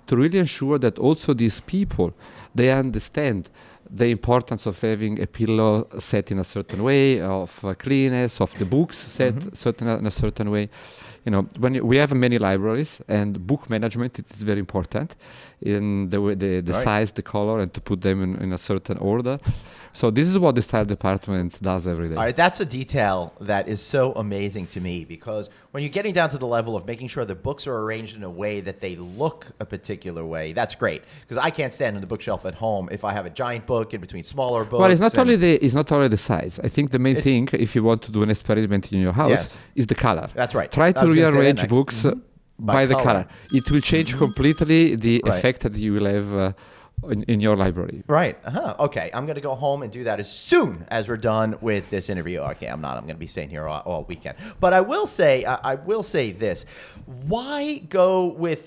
Speaker 5: to really ensure that also these people, they understand the importance of having a pillow set in a certain way, of cleanness, of the books set in a certain way. You know, we have many libraries, and book management, it is very important in the way, the size, the color, and to put them in a certain order. So this is what the style department does every day.
Speaker 1: All right, that's a detail that is so amazing to me, because when you're getting down to the level of making sure the books are arranged in a way that they look a particular way, that's great. Because I can't stand on the bookshelf at home if I have a giant book in between smaller books.
Speaker 5: Well, it's not only the size. I think the main thing, if you want to do an experiment in your house, is the color.
Speaker 1: That's right.
Speaker 5: Try to rearrange books by the color. It will change completely the effect that you will have in your library.
Speaker 1: Right. Okay. I'm going to go home and do that as soon as we're done with this interview. Okay, I'm not. I'm going to be staying here all weekend. But I will say this. Why go with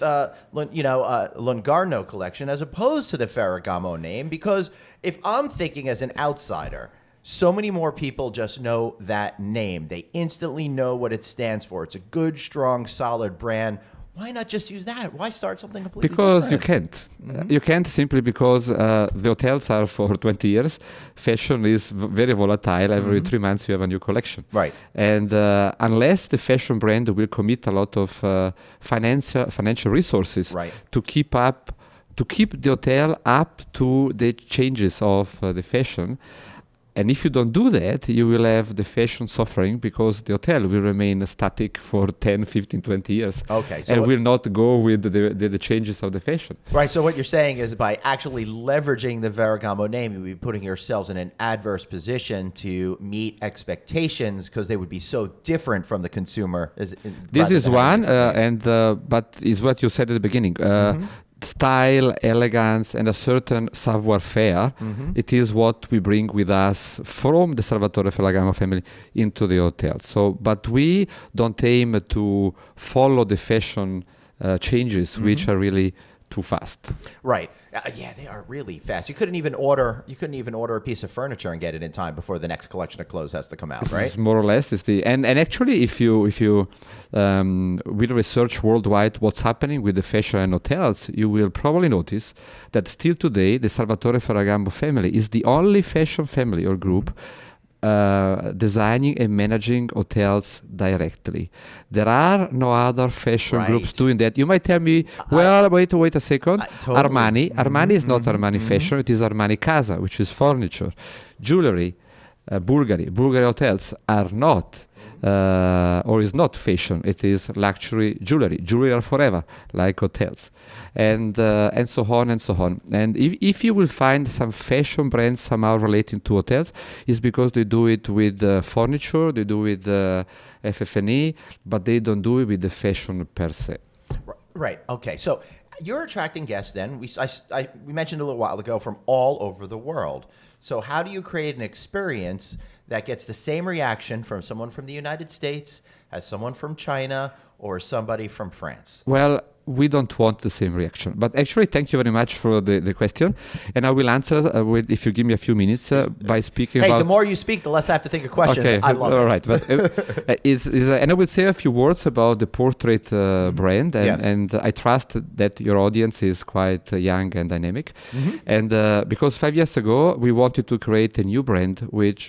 Speaker 1: Lugarno Collection as opposed to the Ferragamo name? Because if I'm thinking as an outsider, so many more people just know that name. They instantly know what it stands for. It's a good, strong, solid brand. Why not just use that? Why start something completely different?
Speaker 5: Because you can't. You can't, simply because the hotels are for 20 years. Fashion is very volatile. Every 3 months you have a new collection.
Speaker 1: Right.
Speaker 5: And unless the fashion brand will commit a lot of financial resources to keep the hotel up to the changes of the fashion. And if you don't do that, you will have the fashion suffering, because the hotel will remain static for 10, 15, 20 years.
Speaker 1: Okay. So
Speaker 5: and will not go with the changes of the fashion.
Speaker 1: Right. So what you're saying is by actually leveraging the Ferragamo name, you'll be putting yourselves in an adverse position to meet expectations, because they would be so different from the consumer.
Speaker 5: This is one, but it's what you said at the beginning. Style, elegance, and a certain savoir-faire. It is what we bring with us from the Salvatore Ferragamo family into the hotel. So, but we don't aim to follow the fashion changes, which are really too fast.
Speaker 1: Right. Yeah, they are really fast. You couldn't even order a piece of furniture and get it in time before the next collection of clothes has to come out, right?
Speaker 5: More or less is and actually, if you will research worldwide what's happening with the fashion and hotels, you will probably notice that still today the Salvatore Ferragamo family is the only fashion family or group designing and managing hotels directly. There are no other fashion groups doing that. You might tell me, wait a second. Totally. Armani is not Armani fashion. It is Armani Casa, which is furniture. Jewelry, Bulgari hotels are not or is not fashion. It is luxury jewelry. Jewelry are forever, like hotels, and so on and so on. And if you will find some fashion brands somehow relating to hotels, it's because they do it with furniture, they do it with FF&E, but they don't do it with the fashion per se.
Speaker 1: Right. Okay. So you're attracting guests then. We mentioned a little while ago from all over the world. So how do you create an experience that gets the same reaction from someone from the United States as someone from China or somebody from France?
Speaker 5: Well, we don't want the same reaction. But actually, thank you very much for the question. And I will answer, if you give me a few minutes, by speaking about...
Speaker 1: the more you speak, the less I have to think of questions.
Speaker 5: Okay,
Speaker 1: I love
Speaker 5: all
Speaker 1: it.
Speaker 5: right. But, and I would say a few words about the portrait brand. And I trust that your audience is quite young and dynamic. And because 5 years ago, we wanted to create a new brand which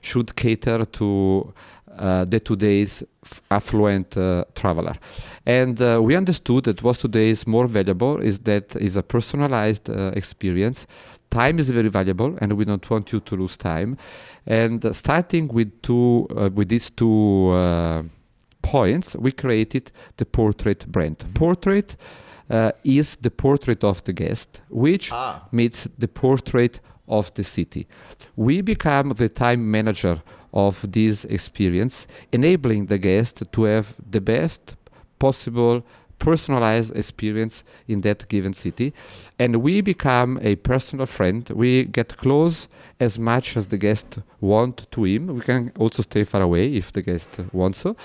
Speaker 5: should cater to the today's affluent traveler. And we understood that what today is more valuable is a personalized experience. Time is very valuable, and we don't want you to lose time. And starting with these two points, we created the portrait brand. Portrait is the portrait of the guest, which meets the portrait of the city. We become the time manager of this experience, enabling the guest to have the best possible personalized experience in that given city. And we become a personal friend. We get close as much as the guest want to him. We can also stay far away if the guest wants so.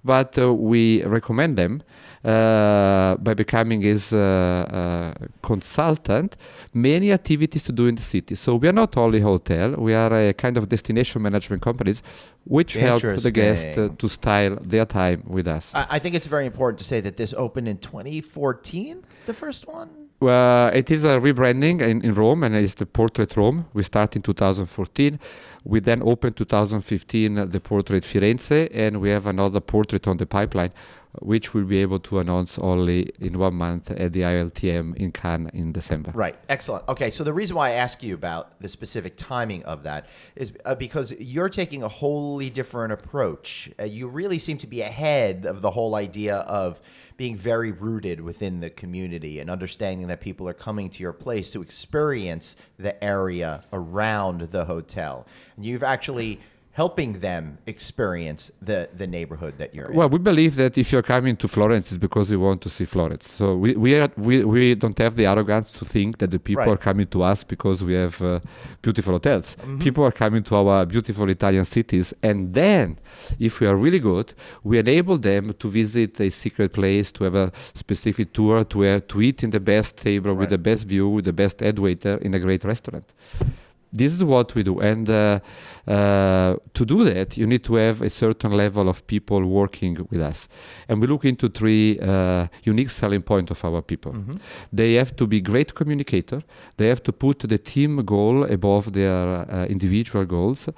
Speaker 5: But we recommend them by becoming his consultant, many activities to do in the city. So we are not only a hotel, we are a kind of destination management companies which help the guest to style their time with us.
Speaker 1: I think it's very important to say that this opened in 2014, the first one?
Speaker 5: Well, it is a rebranding in Rome, and it's the Portrait Rome. We started in 2014. We then opened 2015 the Portrait Firenze, and we have another portrait on the pipeline, which we'll be able to announce only in 1 month at the ILTM in Cannes in December.
Speaker 1: Right. Excellent. Okay. So the reason why I ask you about the specific timing of that is because you're taking a wholly different approach. You really seem to be ahead of the whole idea of being very rooted within the community and understanding that people are coming to your place to experience the area around the hotel. And you've actually helping them experience the neighborhood that you're in.
Speaker 5: Well, we believe that if you're coming to Florence, it's because you want to see Florence. So we don't have the arrogance to think that the people are coming to us because we have beautiful hotels. People are coming to our beautiful Italian cities, and then, if we are really good, we enable them to visit a secret place, to have a specific tour, to eat in the best table with the best view, with the best head waiter in a great restaurant. This is what we do, and to do that, you need to have a certain level of people working with us. And we look into three unique selling points of our people. They have to be great communicator. They have to put the team goal above their individual goals.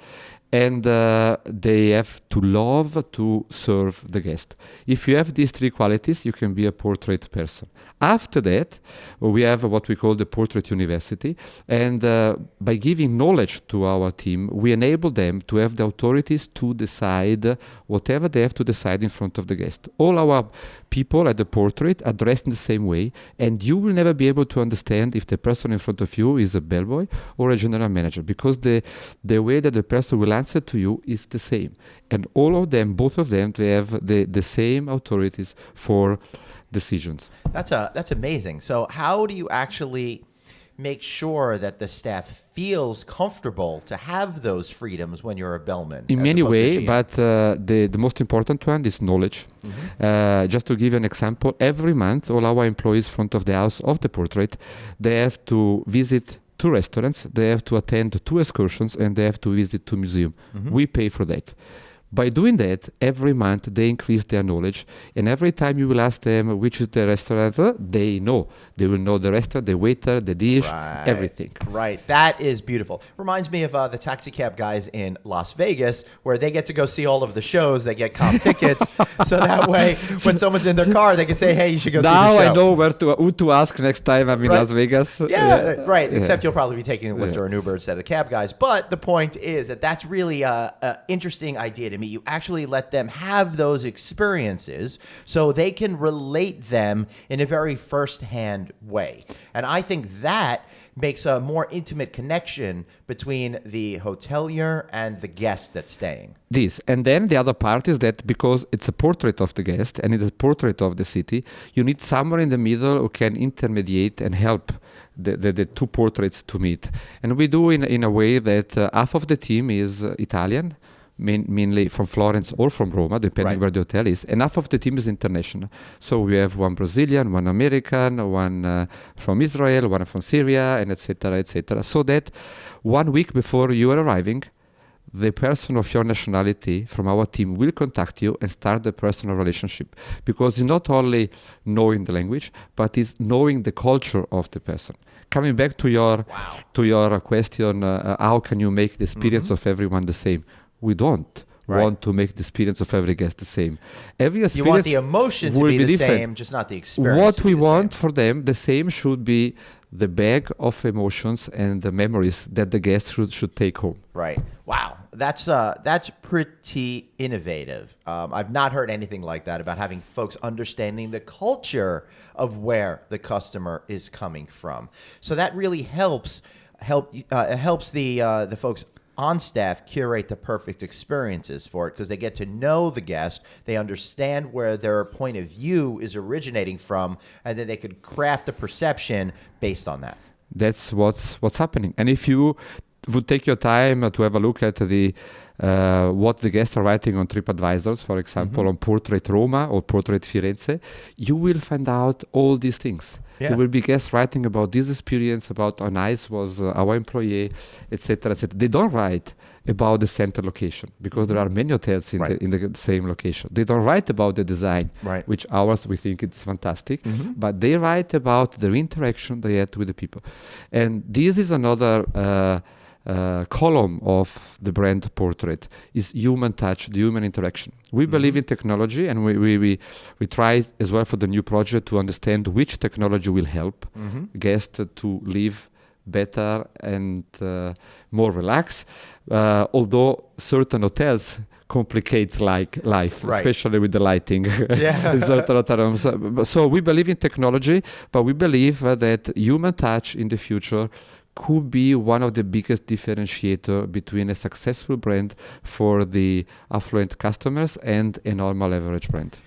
Speaker 5: And they have to love to serve the guest. If you have these three qualities, you can be a portrait person. After that, we have what we call the Portrait University. And by giving knowledge to our team, we enable them to have the authorities to decide whatever they have to decide in front of the guest. All our people at the portrait are dressed in the same way, and you will never be able to understand if the person in front of you is a bellboy or a general manager, because the way that the person will answer to you is the same. And all of them, both of them, they have the same authorities for decisions.
Speaker 1: That's amazing. So how do you actually make sure that the staff feels comfortable to have those freedoms when you're a bellman?
Speaker 5: In many ways, but the most important one is knowledge. Just to give you an example, every month all our employees front of the house of the portrait, they have to visit 2 restaurants, they have to attend 2 excursions, and they have to visit 2 museums. We pay for that. By doing that, every month they increase their knowledge, and every time you will ask them which is the restaurant, they know. They will know the restaurant, the waiter, the dish, everything.
Speaker 1: Right. That is beautiful. Reminds me of the taxi cab guys in Las Vegas, where they get to go see all of the shows. They get comp tickets, so that way when someone's in their car, they can say, "Hey, you should go see the show."
Speaker 5: Now I know who to ask next time I'm in Las Vegas.
Speaker 1: Right. Except you'll probably be taking a Lyft or an Uber instead of the cab guys. But the point is that that's really an interesting idea to me. You actually let them have those experiences so they can relate them in a very first-hand way. And I think that makes a more intimate connection between the hotelier and the guest that's staying.
Speaker 5: This. And then the other part is that because it's a portrait of the guest and it's a portrait of the city, you need someone in the middle who can intermediate and help the two portraits to meet. And we do in a way that half of the team is Italian, mainly from Florence or from Roma, depending where the hotel is, and half of the team is international. So we have one Brazilian, one American, one from Israel, one from Syria, and etc., etc. So that 1 week before you are arriving, the person of your nationality from our team will contact you and start the personal relationship, because it's not only knowing the language, but it's knowing the culture of the person. Coming back to your question, how can you make the experience of everyone the same? We don't want to make the experience of every guest the same. Every experience
Speaker 1: you want the emotion to be the
Speaker 5: different.
Speaker 1: same, just not the experience.
Speaker 5: What we want for them, the same should be the bag of emotions and the memories that the guest should take home.
Speaker 1: Right. Wow. That's pretty innovative. I've not heard anything like that about having folks understanding the culture of where the customer is coming from. So that really helps the folks on staff curate the perfect experiences for it, because they get to know the guest, they understand where their point of view is originating from, and then they could craft a perception based on that.
Speaker 5: That's what's happening. And if you would take your time to have a look at the what the guests are writing on TripAdvisors, for example, on Portrait Roma or Portrait Firenze, you will find out all these things. Yeah. There will be guests writing about this experience, about how nice was our employee, etc., etc. They don't write about the center location, because there are many hotels in the same location. They don't write about the design, which ours we think it's fantastic, but they write about the interaction they had with the people. And this is another column of the brand portrait, is human touch, the human interaction. We believe in technology, and we try as well for the new project to understand which technology will help guests to live better and more relaxed, although certain hotels complicates life, especially with the lighting in certain hotel rooms. So we believe in technology, but we believe that human touch in the future could be one of the biggest differentiator between a successful brand for the affluent customers and a normal average brand.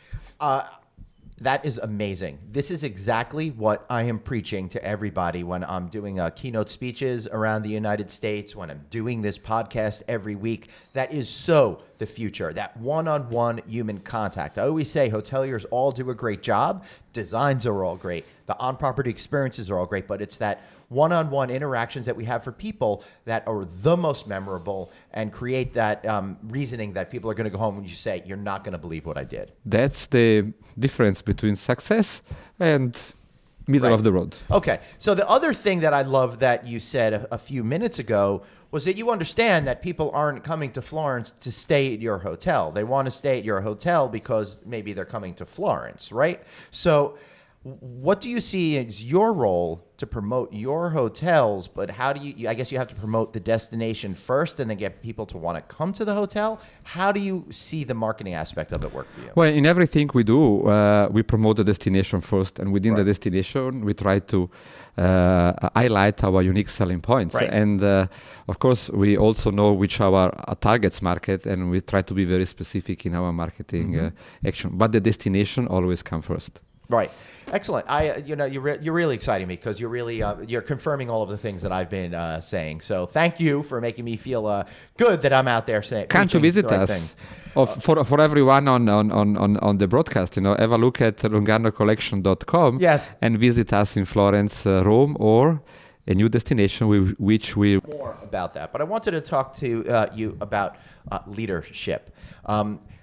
Speaker 1: That is amazing. This is exactly what I am preaching to everybody when I'm doing keynote speeches around the United States, when I'm doing this podcast every week. That is so the future, that one-on-one human contact. I always say hoteliers all do a great job. Designs are all great. The on-property experiences are all great, but it's that one-on-one interactions that we have for people that are the most memorable and create that reasoning that people are going to go home when you say, you're not going to believe what I did.
Speaker 5: That's the difference between success and middle of the road.
Speaker 1: Okay. So the other thing that I love that you said a few minutes ago was that you understand that people aren't coming to Florence to stay at your hotel. They want to stay at your hotel because maybe they're coming to Florence, right? So what do you see as your role to promote your hotels? But how do you I guess you have to promote the destination first and then get people to want to come to the hotel. How do you see the marketing aspect of it work for you?
Speaker 5: Well, in everything we do, we promote the destination first, and within the destination, we try to highlight our unique selling points. And of course, we also know which our targets market, and we try to be very specific in our marketing action. But the destination always comes first.
Speaker 1: Right. Excellent. You're really exciting me, because you're really you're confirming all of the things that I've been saying. So thank you for making me feel good that I'm out there saying.
Speaker 5: Can't you visit us? For everyone on the broadcast, have a look at lugarnocollection.com.
Speaker 1: Yes.
Speaker 5: And visit us in Florence, Rome, or a new destination which we
Speaker 1: more about that. But I wanted to talk to you about leadership.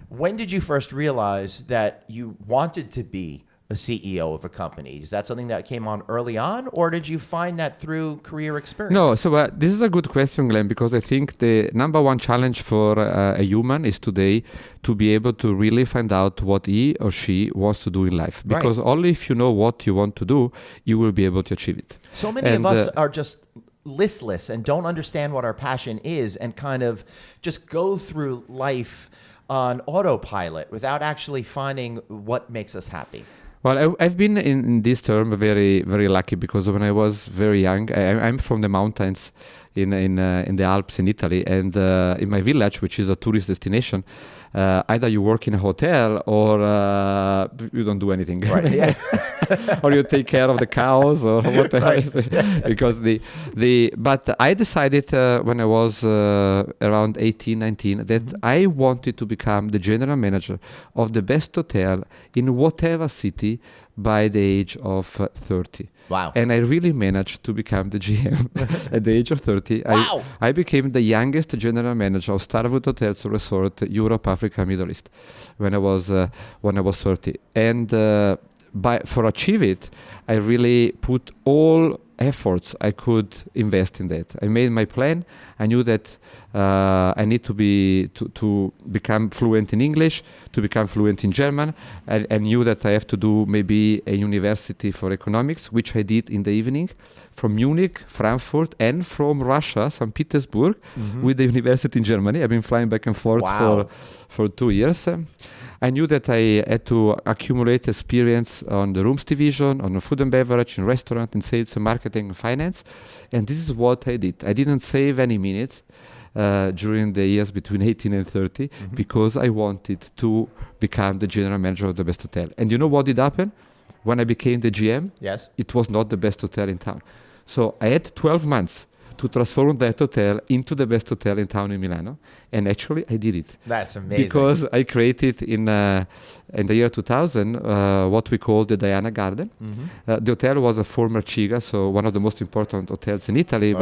Speaker 1: When did you first realize that you wanted to be a CEO of a company? Is that something that came on early on, or did you find that through career experience?
Speaker 5: No, so this is a good question, Glenn, because I think the number one challenge for a human is today to be able to really find out what he or she wants to do in life. Because only if you know what you want to do, you will be able to achieve it.
Speaker 1: So many of us are just listless and don't understand what our passion is, and kind of just go through life on autopilot without actually finding what makes us happy.
Speaker 5: Well, I've been in this term very, very lucky because when I was very young, I'm from the mountains in the Alps in Italy, and in my village, which is a tourist destination, either you work in a hotel or you don't do anything.
Speaker 1: Right. Yeah.
Speaker 5: Or you take care of the cows or whatever.
Speaker 1: Right.
Speaker 5: Because but I decided when I was around 18, 19 that I wanted to become the general manager of the best hotel in whatever city by the age of 30.
Speaker 1: Wow.
Speaker 5: And I really managed to become the GM at the age of 30.
Speaker 1: Wow.
Speaker 5: I became the youngest general manager of Starwood Hotels Resort, Europe, Africa, Middle East, when I was 30. And for achieve it, I really put all efforts I could invest in that. I made my plan. I knew that I need to become fluent in English, to become fluent in German. I knew that I have to do maybe a university for economics, which I did in the evening, from Munich, Frankfurt, and from Russia, St. Petersburg, with the university in Germany. I've been flying back and forth for 2 years. I knew that I had to accumulate experience on the rooms division, on the food and beverage, in restaurant, in sales and marketing and finance. And this is what I did. I didn't save any minutes during the years between 18 and 30 because I wanted to become the general manager of the best hotel. And you know what did happen? When I became the GM,
Speaker 1: yes,
Speaker 5: it was not the best hotel in town. So I had 12 months to transform that hotel into the best hotel in town in Milano. And actually, I did it.
Speaker 1: That's amazing.
Speaker 5: Because I created in the year 2000 what we call the Diana Garden. The hotel was a former Ciga, so one of the most important hotels in Italy.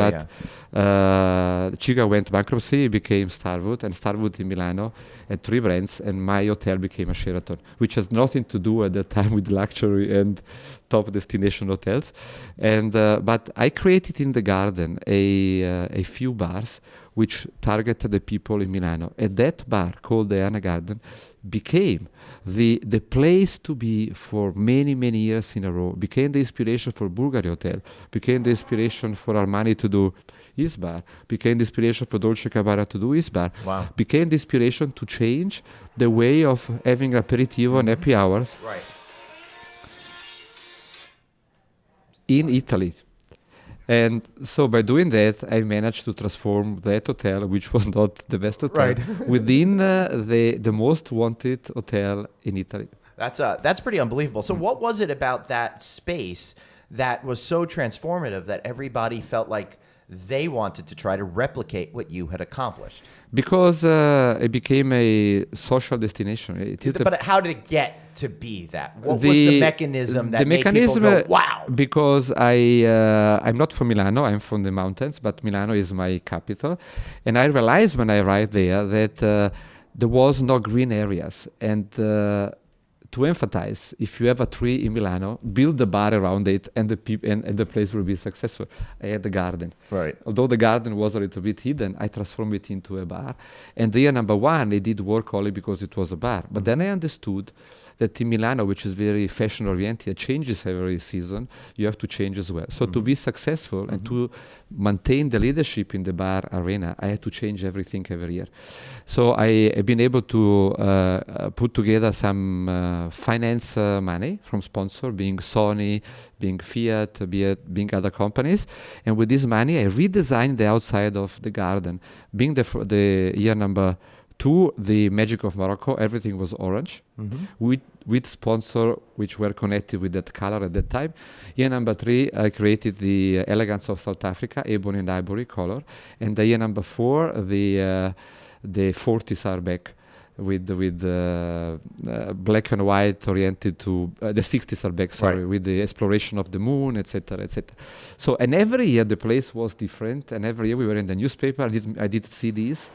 Speaker 5: Ciga went bankruptcy, became Starwood, and Starwood in Milano had 3 brands, and my hotel became a Sheraton, which has nothing to do at that time with luxury and top destination hotels. And but I created in the garden a few bars which targeted the people in Milano. And that bar called Diana Garden became the place to be for many, many years in a row, became the inspiration for Bulgari Hotel, became the inspiration for Armani to do his bar, became the inspiration for Dolce & Gabbana to do his bar, became the inspiration to change the way of having aperitivo and happy hours in Italy. And so by doing that, I managed to transform that hotel, which was not the best hotel, within the most wanted hotel in Italy.
Speaker 1: That's pretty unbelievable. So what was it about that space that was so transformative that everybody felt like they wanted to try to replicate what you had accomplished?
Speaker 5: Because it became a social destination.
Speaker 1: But how did it get to be that? What was the mechanism that made people go, wow?
Speaker 5: Because I'm not from Milano, I'm from the mountains, but Milano is my capital. And I realized when I arrived there that there was no green areas. And to emphasize, if you have a tree in Milano, build the bar around it, and the place will be successful. I had the garden.
Speaker 1: Right.
Speaker 5: Although the garden was a little bit hidden, I transformed it into a bar. And the year number 1, it did work only because it was a bar. But then I understood that in Milano, which is very fashion-oriented, changes every season, you have to change as well. So to be successful and to maintain the leadership in the bar arena, I had to change everything every year. So I have been able to put together some finance money from sponsor, being Sony, being Fiat, being other companies. And with this money, I redesigned the outside of the garden. Being the year number 2, the Magic of Morocco, everything was orange, with sponsor which were connected with that color at that time. Year number 3, I created the Elegance of South Africa, ebony and ivory color. And the year number 4, the 40s are back with black and white oriented to the 60s are back, with the exploration of the moon, etc., etc. So, and every year the place was different, and every year we were in the newspaper. I did CDs.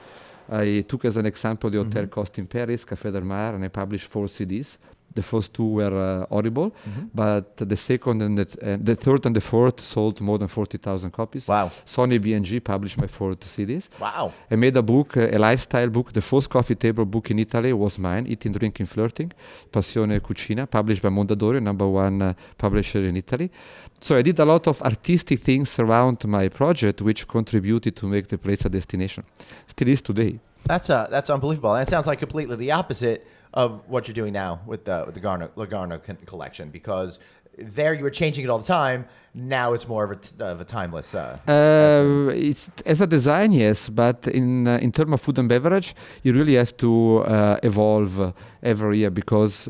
Speaker 5: I took as an example the Hotel Coste in Paris, Café del Mar, and I published 4 CDs. The first 2 were audible, but the second and the third and the fourth sold more than 40,000 copies.
Speaker 1: Wow.
Speaker 5: Sony B&G published my 4 CDs.
Speaker 1: Wow.
Speaker 5: I made a book, a lifestyle book. The first coffee table book in Italy was mine, Eating, Drinking, Flirting, Passione Cucina, published by Mondadori, number 1 publisher in Italy. So I did a lot of artistic things around my project, which contributed to make the place a destination. Still is today.
Speaker 1: That's unbelievable. And it sounds like completely the opposite of what you're doing now with the Lugarno collection? Because there you were changing it all the time. Now it's more of a timeless.
Speaker 5: It's as a design, yes, but in terms of food and beverage, you really have to evolve every year, because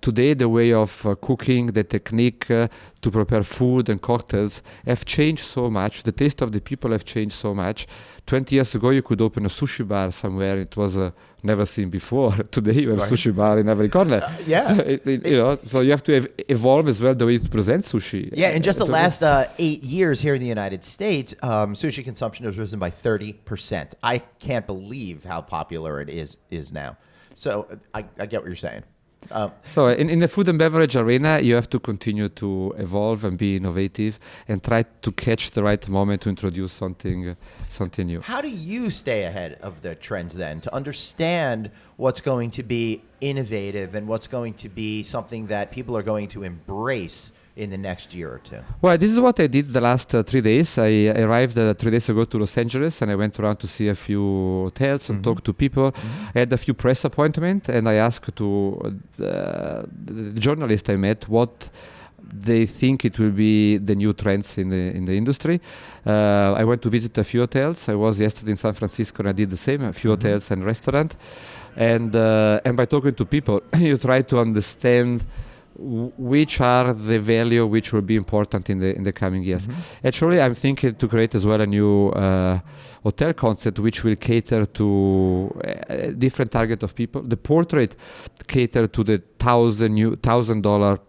Speaker 5: today the way of cooking, the technique to prepare food and cocktails have changed so much. The taste of the people have changed so much. 20 years ago, you could open a sushi bar somewhere. It was never seen before. Today, you have a sushi bar in every corner.
Speaker 1: Yeah.
Speaker 5: So you have to evolve as well the way to present sushi.
Speaker 1: Yeah, in just the last 8 years here in the United States, sushi consumption has risen by 30%. I can't believe how popular it is now. So I get what you're saying.
Speaker 5: So in the food and beverage arena, you have to continue to evolve and be innovative and try to catch the right moment to introduce something new.
Speaker 1: How do you stay ahead of the trends then, to understand what's going to be innovative and what's going to be something that people are going to embrace in the next year or two?
Speaker 5: Well, this is what I did the last 3 days. I arrived 3 days ago to Los Angeles, and I went around to see a few hotels and talk to people. I had a few press appointments, and I asked to the journalists I met what they think it will be the new trends in the industry. I went to visit a few hotels. I was yesterday in San Francisco, and I did the same, a few hotels and restaurants. And by talking to people, you try to understand which are the value which will be important in the coming years. Actually, I'm thinking to create as well a new hotel concept which will cater to a different target of people. The portrait cater to the $1,000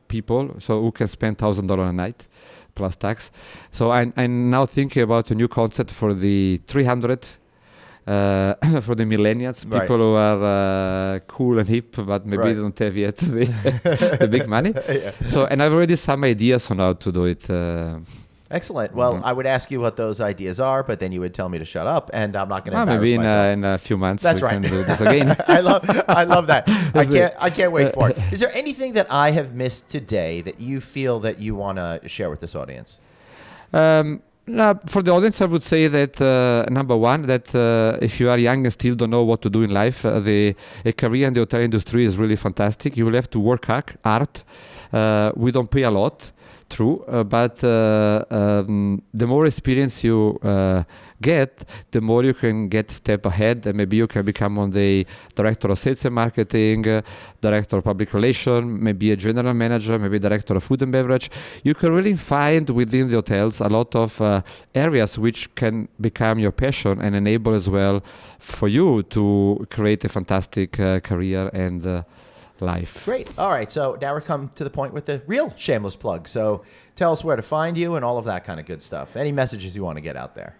Speaker 5: people, so who can spend $1,000 a night plus tax. So I'm now thinking about a new concept for the 300. For the millennials, people who are cool and hip, but maybe they don't have yet the big money. So, and I've already some ideas on how to do it.
Speaker 1: Excellent. Well, I would ask you what those ideas are, but then you would tell me to shut up, and I'm not going to embarrass
Speaker 5: maybe
Speaker 1: myself.
Speaker 5: in a few months.
Speaker 1: That's
Speaker 5: we
Speaker 1: right.
Speaker 5: can do this again.
Speaker 1: I love that. I can't wait for it. Is there anything that I have missed today that you feel that you want to share with this audience?
Speaker 5: For the audience, I would say that number one, that if you are young and still don't know what to do in life, a career in the hotel industry is really fantastic. You will have to work hard. We don't pay a lot, true, but the more experience you get, the more you can get step ahead, and maybe you can become on the director of sales and marketing, director of public relations, maybe a general manager, maybe director of food and beverage. You can really find within the hotels a lot of areas which can become your passion and enable as well for you to create a fantastic career and life.
Speaker 1: Great. All right. So now we're come to the point with the real shameless plug. So tell us where to find you and all of that kind of good stuff. Any messages you want to get out there?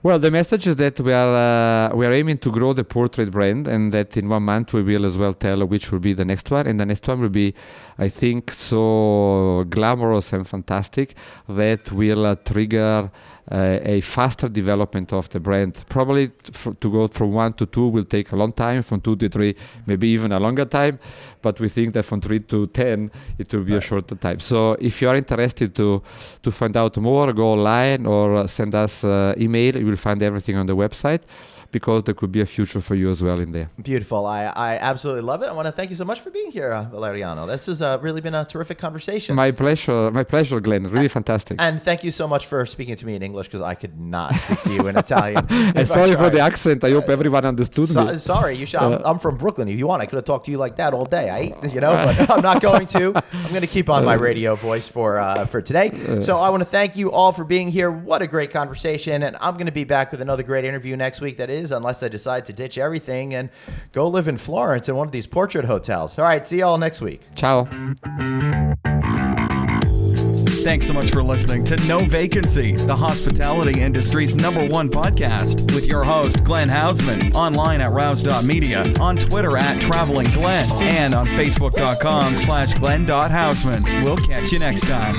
Speaker 5: Well, the message is that we are aiming to grow the portrait brand, and that in 1 month we will as well tell which will be the next one. And the next one will be, I think, so glamorous and fantastic that will trigger a faster development of the brand. Probably to go from 1 to 2 will take a long time, from 2 to 3 maybe even a longer time, but we think that from 3 to 10 it will be a shorter time. So if you are interested to find out more, go online or send us email. You will find everything on the website, because there could be a future for you as well in there.
Speaker 1: Beautiful. I absolutely love it. I want to thank you so much for being here, Valeriano. This has really been a terrific conversation.
Speaker 5: My pleasure, Glenn. Really fantastic.
Speaker 1: And thank you so much for speaking to me in English, because I could not speak to you in Italian.
Speaker 5: And sorry for the accent. I hope everyone understood me.
Speaker 1: Sorry. You should, I'm from Brooklyn. If you want, I could have talked to you like that all day. But I'm not going to. I'm going to keep on my radio voice for today. So I want to thank you all for being here. What a great conversation. And I'm going to be back with another great interview next week that is, unless I decide to ditch everything and go live in Florence in one of these portrait hotels. All right, see you all next week.
Speaker 5: Ciao.
Speaker 2: Thanks so much for listening to No Vacancy, the hospitality industry's #1 podcast, with your host, Glenn Hausman, online at rouse.media, on Twitter at Traveling Glenn, and on Facebook.com/Glenn.Hausman. We'll catch you next time.